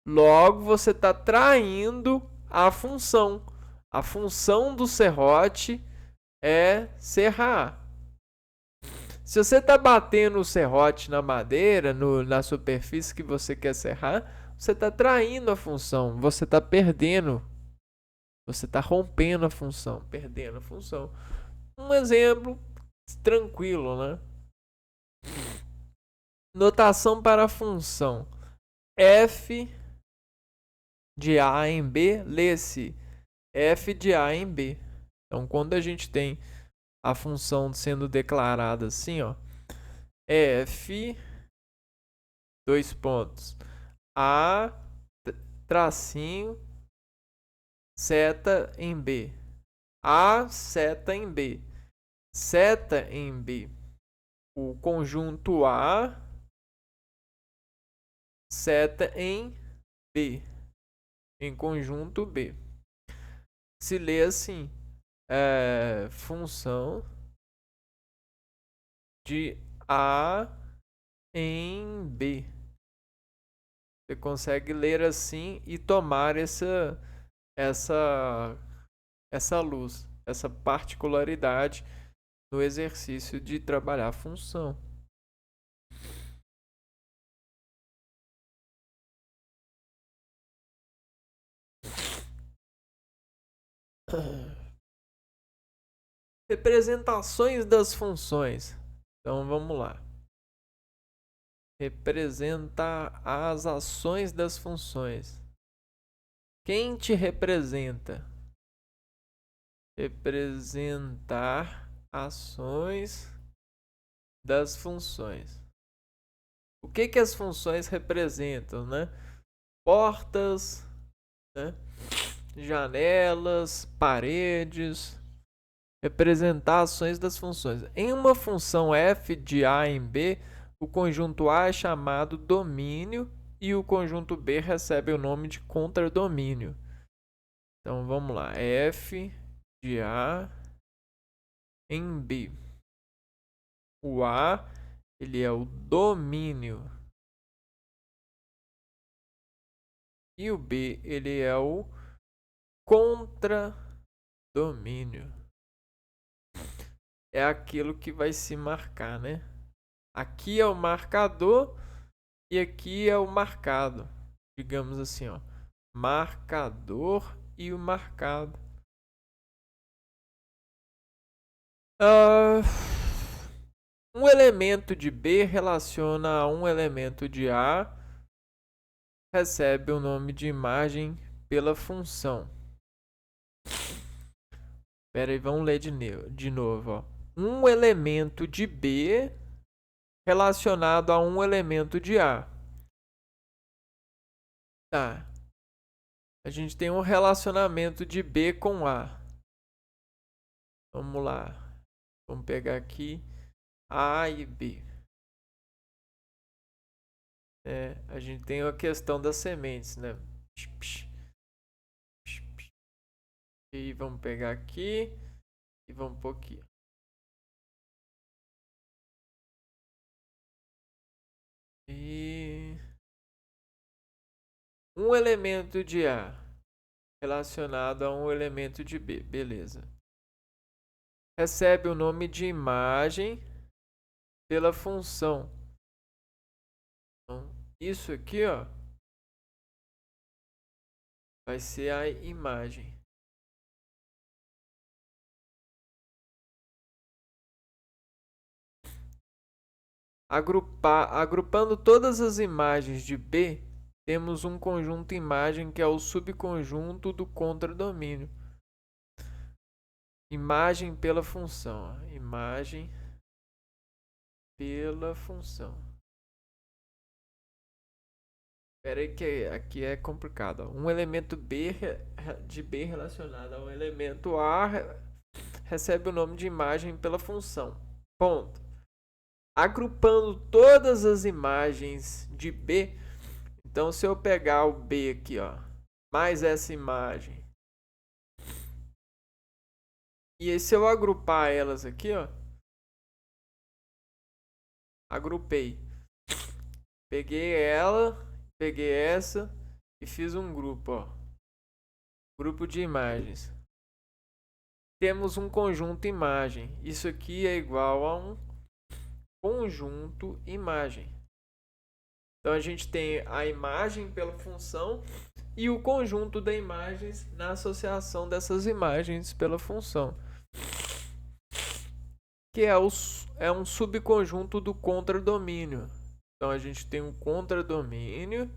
Logo você tá traindo a função. A função do serrote é serrar. Se você tá batendo o serrote na madeira, na superfície que você quer serrar, você tá traindo a função, você tá perdendo. Você está rompendo a função, perdendo a função. Um exemplo tranquilo, né? Notação para a função. F de A em B, lê-se F de A em B. Então, quando a gente tem a função sendo declarada assim, ó, F, dois pontos, A, tracinho, seta em B. A, seta em B. Seta em B. O conjunto A, seta em B, em conjunto B. Se lê assim, função de A em B. Você consegue ler assim e tomar essa, essa luz, essa particularidade no exercício de trabalhar a função. Representações das funções. Então vamos lá. Representa as ações das funções. Quem te representa? Representar ações das funções. O que as funções representam, né? Portas, né? Janelas, paredes. Representar ações das funções. Em uma função f de A em B, o conjunto A é chamado domínio e o conjunto B recebe o nome de contradomínio. Então vamos lá, f de A em B. O A ele é o domínio e o B ele é o contradomínio. É aquilo que vai se marcar, né? Aqui é o marcador e aqui é o marcado. Digamos assim, ó, marcador e o marcado. Um elemento de B relaciona a um elemento de A, recebe o nome de imagem pela função. Espera aí, vamos ler de novo. Ó. Um elemento de B relacionado a um elemento de A. Tá. A gente tem um relacionamento de B com A. Vamos lá. Vamos pegar aqui A e B. A gente tem a questão das sementes, né? E vamos pegar aqui e vamos pôr aqui. E um elemento de A relacionado a um elemento de B, beleza. Recebe o nome de imagem pela função. Então, isso aqui, ó, vai ser a imagem. Agrupando todas as imagens de B, temos um conjunto imagem que é o subconjunto do contradomínio. Imagem pela função. Ó. Imagem pela função. Espera aí que aqui é complicado. Ó. Um elemento de B relacionado a um elemento A recebe o nome de imagem pela função. Ponto. Agrupando todas as imagens de B, então se eu pegar o B aqui, ó, mais essa imagem, e se eu agrupar elas aqui, ó, agrupei. Peguei ela, peguei essa e fiz um grupo, ó. Grupo de imagens. Temos um conjunto imagem. Isso aqui é igual a um conjunto imagem. Então a gente tem a imagem pela função e o conjunto de imagens na associação dessas imagens pela função. Que é um subconjunto do contradomínio. Então a gente tem um contradomínio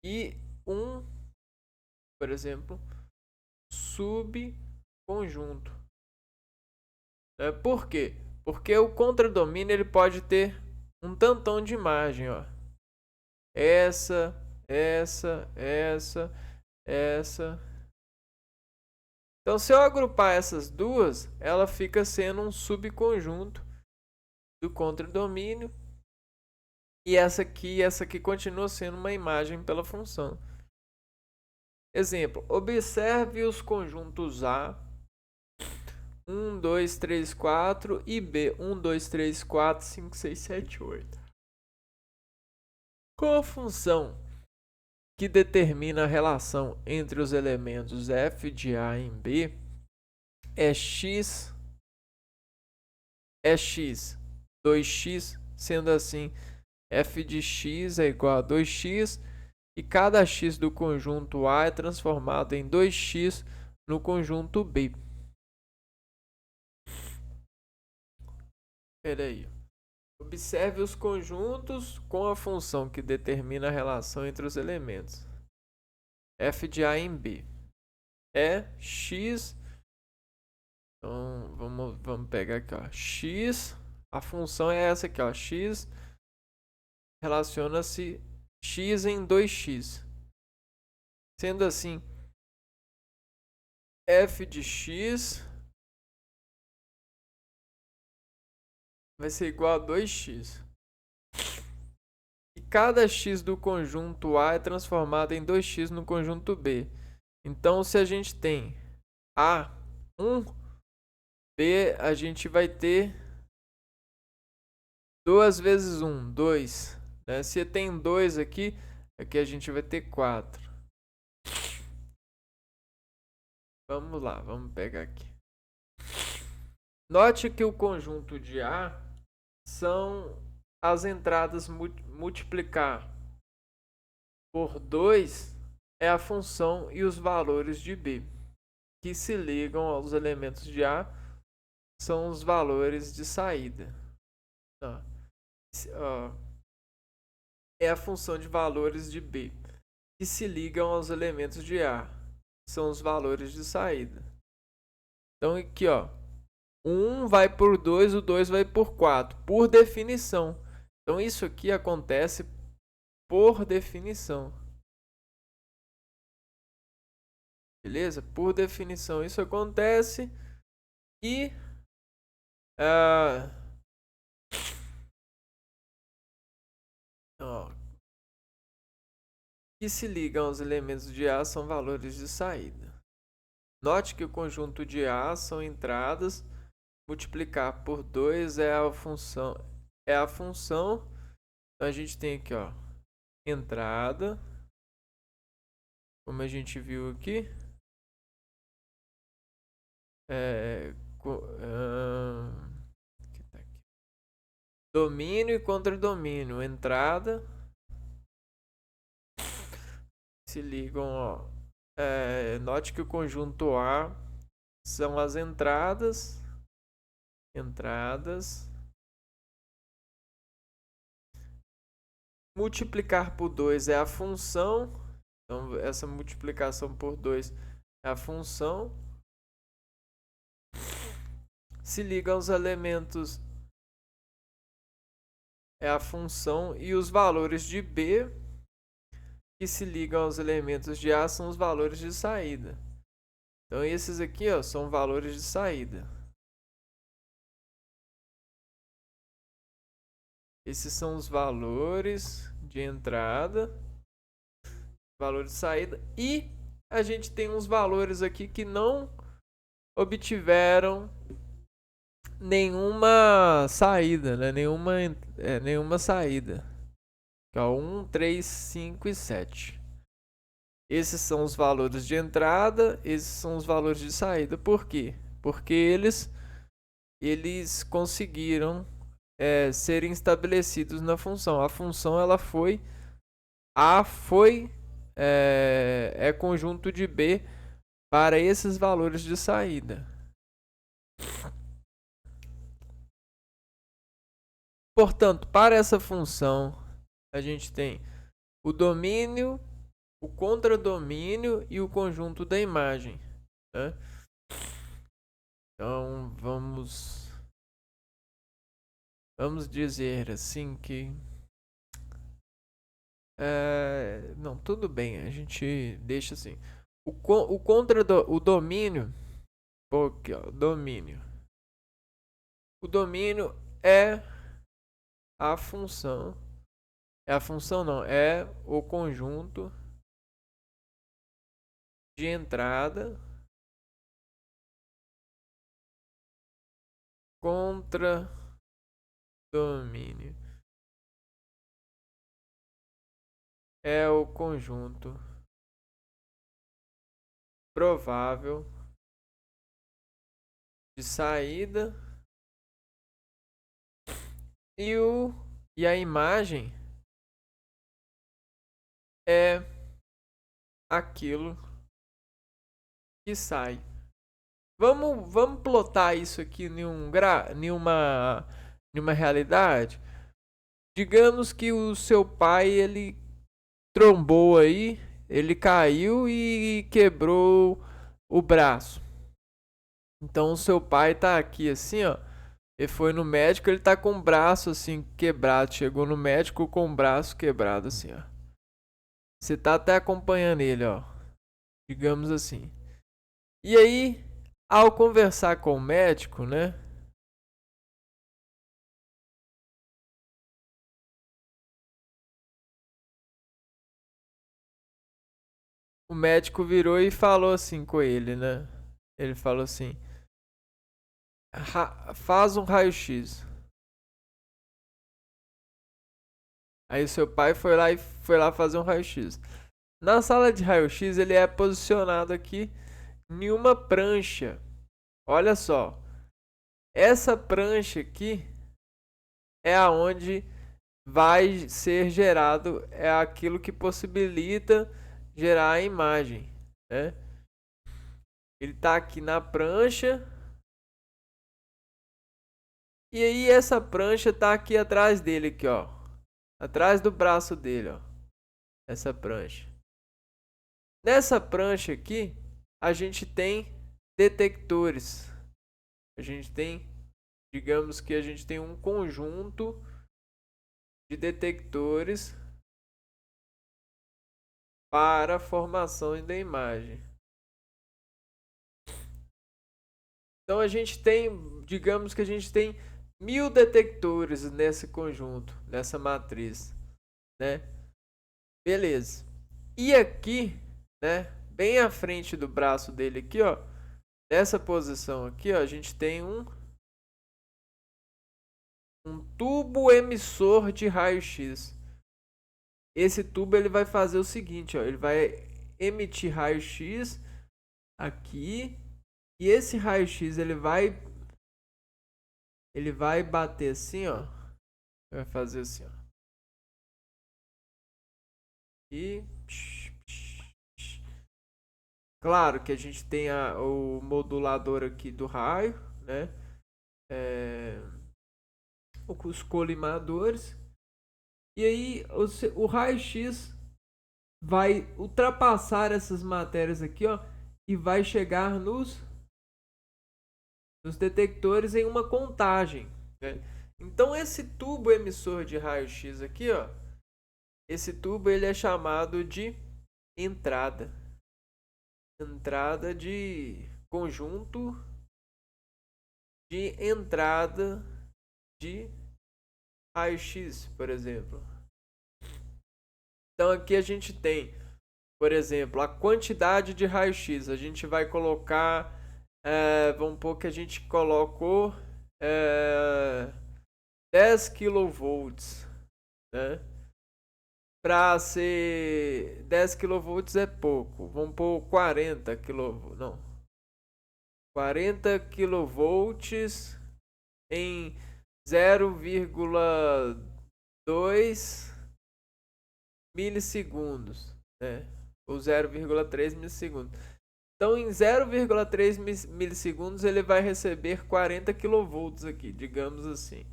e um, por exemplo, subconjunto. Por quê? Porque o contradomínio ele pode ter um tantão de imagem, ó. Essa. Então, se eu agrupar essas duas, ela fica sendo um subconjunto do contradomínio. E essa aqui continua sendo uma imagem pela função. Exemplo, observe os conjuntos A, 1, 2, 3, 4 e B, 1, 2, 3, 4, 5, 6, 7, 8. Qual a função que determina a relação entre os elementos f de A em B é x, 2x, sendo assim, f de x é igual a 2x e cada x do conjunto A é transformado em 2x no conjunto B. Espera aí. Observe os conjuntos com a função que determina a relação entre os elementos. F de A em B é x. Então, vamos pegar aqui, ó. X, a função é essa aqui, ó. X relaciona-se x em 2x. Sendo assim, f de x vai ser igual a 2x. E cada x do conjunto A é transformado em 2x no conjunto B. Então, se a gente tem A, 1, B, a gente vai ter 2 vezes 1, 2. Né? Se tem 2 aqui, aqui a gente vai ter 4. Vamos lá, vamos pegar aqui. Note que o conjunto de A são as entradas multiplicar por 2 é a função e os valores de B, que se ligam aos elementos de A, são os valores de saída. É a função de valores de B, que se ligam aos elementos de A, são os valores de saída. Então aqui, ó, 1 vai por 2, o 2 vai por 4, por definição. Então isso aqui acontece por definição. Beleza? Por definição isso acontece e que se ligam aos elementos de A são valores de saída. Note que o conjunto de A são entradas, multiplicar por 2 é a função. Então a gente tem aqui, ó, entrada, como a gente viu aqui, domínio e contradomínio, entrada, se ligam, ó, note que o conjunto A são as entradas, multiplicar por 2 é a função, então essa multiplicação por 2 é a função, se liga aos elementos é a função e os valores de B que se ligam aos elementos de A são os valores de saída. Então esses aqui, ó, são valores de saída. Esses são os valores de entrada, valor de saída, e a gente tem uns valores aqui que não obtiveram nenhuma saída, né? Nenhuma saída. Que é 1, 3, 5 e 7. Esses são os valores de entrada, esses são os valores de saída. Por quê? Porque eles conseguiram serem estabelecidos na função. A função ela foi A foi conjunto de B para esses valores de saída. Portanto, para essa função, a gente tem o domínio, o contradomínio e o conjunto da imagem. Né? Então, vamos dizer assim que... não, tudo bem, a gente deixa assim. O domínio... Aqui, ó, domínio. O domínio é a função. É a função não, é o conjunto de entrada contra domínio. É o conjunto provável de saída e a imagem é aquilo que sai. Vamos plotar isso aqui em uma realidade. Digamos que o seu pai ele trombou aí, ele caiu e quebrou o braço. Então o seu pai tá aqui assim, ó. Ele foi no médico, ele tá com o braço assim quebrado. Chegou no médico com o braço quebrado assim, ó. Você tá até acompanhando ele, ó. Digamos assim. E aí, ao conversar com o médico, né? O médico virou e falou assim com ele, né? Ele falou assim: faz um raio-x. Aí o seu pai foi lá fazer um raio-x. Na sala de raio-x ele é posicionado aqui em uma prancha. Olha só, essa prancha aqui é aonde vai ser gerado, é aquilo que possibilita gerar a imagem, né? Ele está aqui na prancha. E aí essa prancha está aqui atrás dele aqui, ó. Atrás do braço dele, ó. Essa prancha. Nessa prancha aqui, a gente tem detectores. A gente tem, digamos que a gente tem um conjunto de detectores para a formação da imagem. Então a gente tem, digamos que a gente tem 1000 detectores nesse conjunto, nessa matriz, né? Beleza. E aqui, né, bem à frente do braço dele aqui, ó, nessa posição aqui, ó, a gente tem um tubo emissor de raio-x. Esse tubo ele vai fazer o seguinte, ó, ele vai emitir raio-x aqui e esse raio-x ele vai bater assim, ó. Vai fazer assim, ó. E claro que a gente tem o modulador aqui do raio, né? Os colimadores. E aí o raio-x vai ultrapassar essas matérias aqui, ó, e vai chegar nos detectores em uma contagem, né? Então esse tubo emissor de raio-x aqui, ó, Esse tubo ele é chamado de entrada. Entrada de conjunto de entrada de raio-x, por exemplo. Então aqui a gente tem, por exemplo, a quantidade de raio-x. A gente vai colocar, vamos supor que a gente colocou 10 kV, né? Para ser 10 kV é pouco. Vamos pôr 40 kV, não. 40 kV em 0,2 milissegundos, né? Ou 0,3 milissegundos. Então, em 0,3 milissegundos, ele vai receber 40 kV aqui, digamos assim.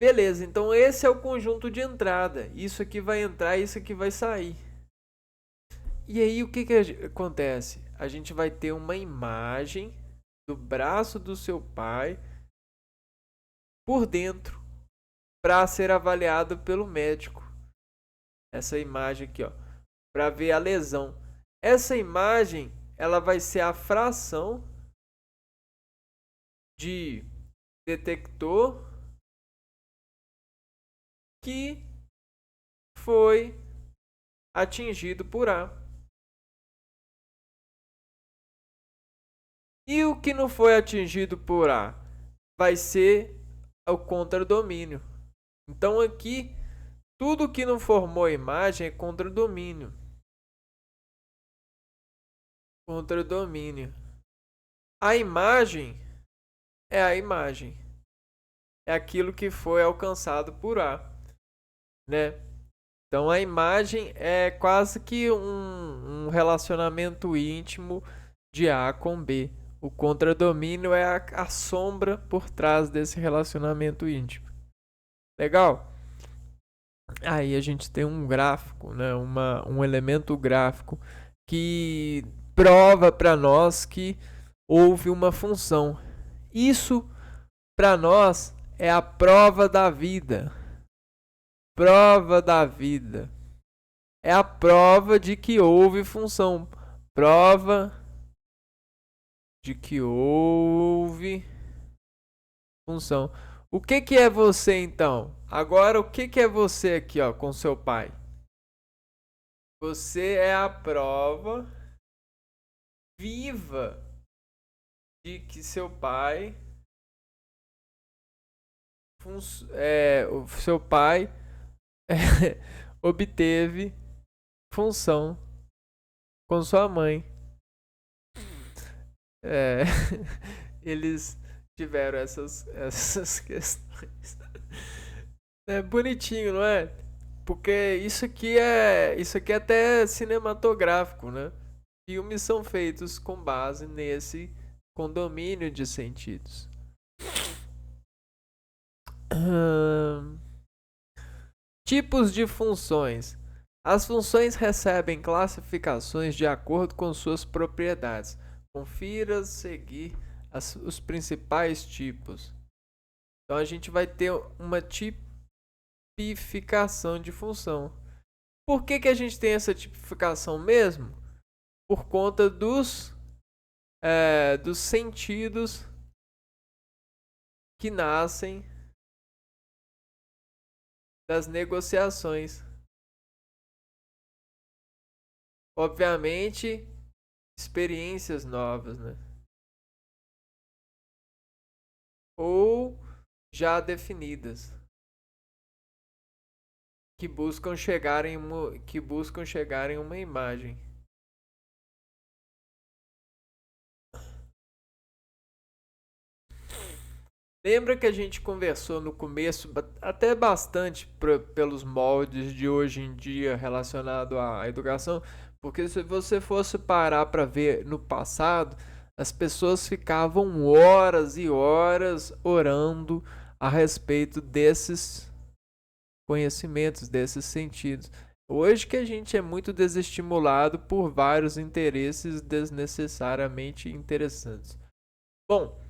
Beleza, então esse é o conjunto de entrada. Isso aqui vai entrar, isso aqui vai sair. E aí, o que acontece? A gente vai ter uma imagem do braço do seu pai por dentro para ser avaliado pelo médico. Essa imagem aqui, ó, para ver a lesão. Essa imagem, ela vai ser a fração de detector que foi atingido por A. E o que não foi atingido por A vai ser o contradomínio. Então aqui, tudo que não formou imagem é contradomínio. Contradomínio. A imagem é a imagem. É aquilo que foi alcançado por A, né? Então a imagem é quase que um relacionamento íntimo de A com B. O contradomínio é a sombra por trás desse relacionamento íntimo. Legal? Aí a gente tem um gráfico, né? Um elemento gráfico que prova para nós que houve uma função. Isso para nós é a prova da vida. Prova da vida. É a prova de que houve função. Prova de que houve função. O que é você então? Agora o que é você aqui, ó, com seu pai? Você é a prova viva de que seu pai o seu pai obteve função com sua mãe. Eles tiveram essas questões. É bonitinho, não é? Porque isso aqui é até cinematográfico, né? Filmes são feitos com base nesse condomínio de sentidos. Tipos de funções. As funções recebem classificações de acordo com suas propriedades. Confira a seguir os principais tipos. Então a gente vai ter uma tipificação de função. Por que a gente tem essa tipificação mesmo? Por conta dos sentidos que nascem das negociações. Obviamente, experiências novas, né? Ou já definidas, que buscam chegar em uma imagem. Lembra que a gente conversou no começo até bastante pelos moldes de hoje em dia relacionado à educação? Porque se você fosse parar para ver no passado, as pessoas ficavam horas e horas orando a respeito desses conhecimentos, desses sentidos. Hoje que a gente é muito desestimulado por vários interesses desnecessariamente interessantes. Bom,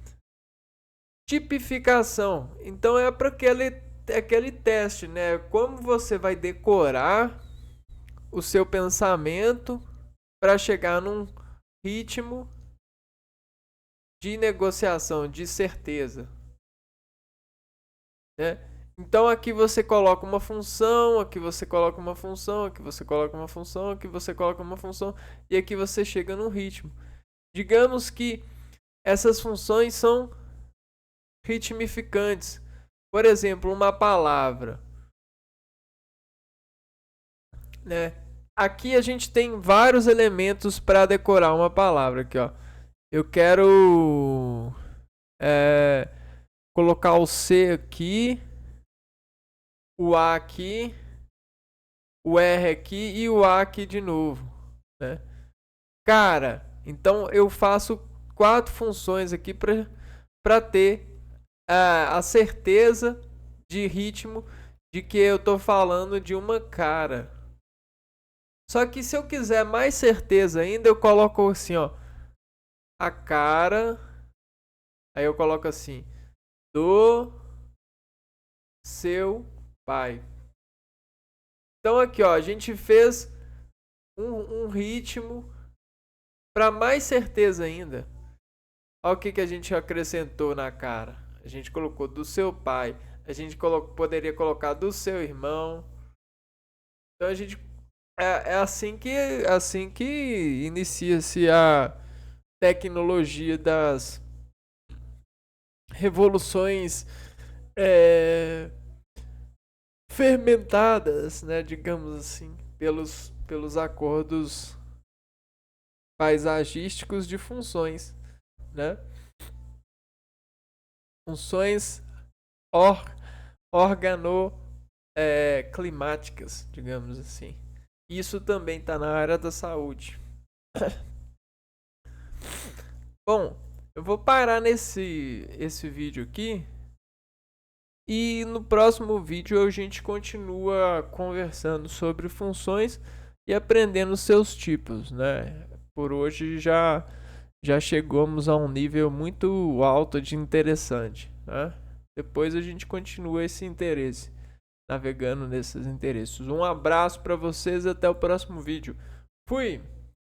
tipificação. Então é para aquele aquele teste, né? Como você vai decorar o seu pensamento para chegar num ritmo de negociação, de certeza, né? Então aqui você coloca uma função, aqui você coloca uma função, aqui você coloca uma função, aqui você coloca uma função e aqui você chega num ritmo. Digamos que essas funções são ritmificantes. Por exemplo, uma palavra, né? Aqui a gente tem vários elementos para decorar uma palavra aqui, ó. Eu quero colocar o C aqui, o A aqui, o R aqui e o A aqui de novo, né? Cara, então eu faço 4 funções aqui para ter a certeza de ritmo de que eu tô falando de uma cara. Só que se eu quiser mais certeza ainda, eu coloco assim, ó, a cara. Aí eu coloco assim, do seu pai. Então aqui, ó, a gente fez um ritmo para mais certeza ainda. Olha o que a gente acrescentou na cara. A gente colocou do seu pai. A gente poderia colocar do seu irmão. Então a gente é assim que inicia-se a tecnologia das revoluções fermentadas, né, digamos assim, pelos acordos paisagísticos de funções, né? Funções organoclimáticas, digamos assim. Isso também está na área da saúde. Bom, eu vou parar esse vídeo aqui. E no próximo vídeo a gente continua conversando sobre funções e aprendendo seus tipos, né? Por hoje já chegamos a um nível muito alto de interessante, né? Depois a gente continua esse interesse, navegando nesses interesses. Um abraço para vocês e até o próximo vídeo. Fui!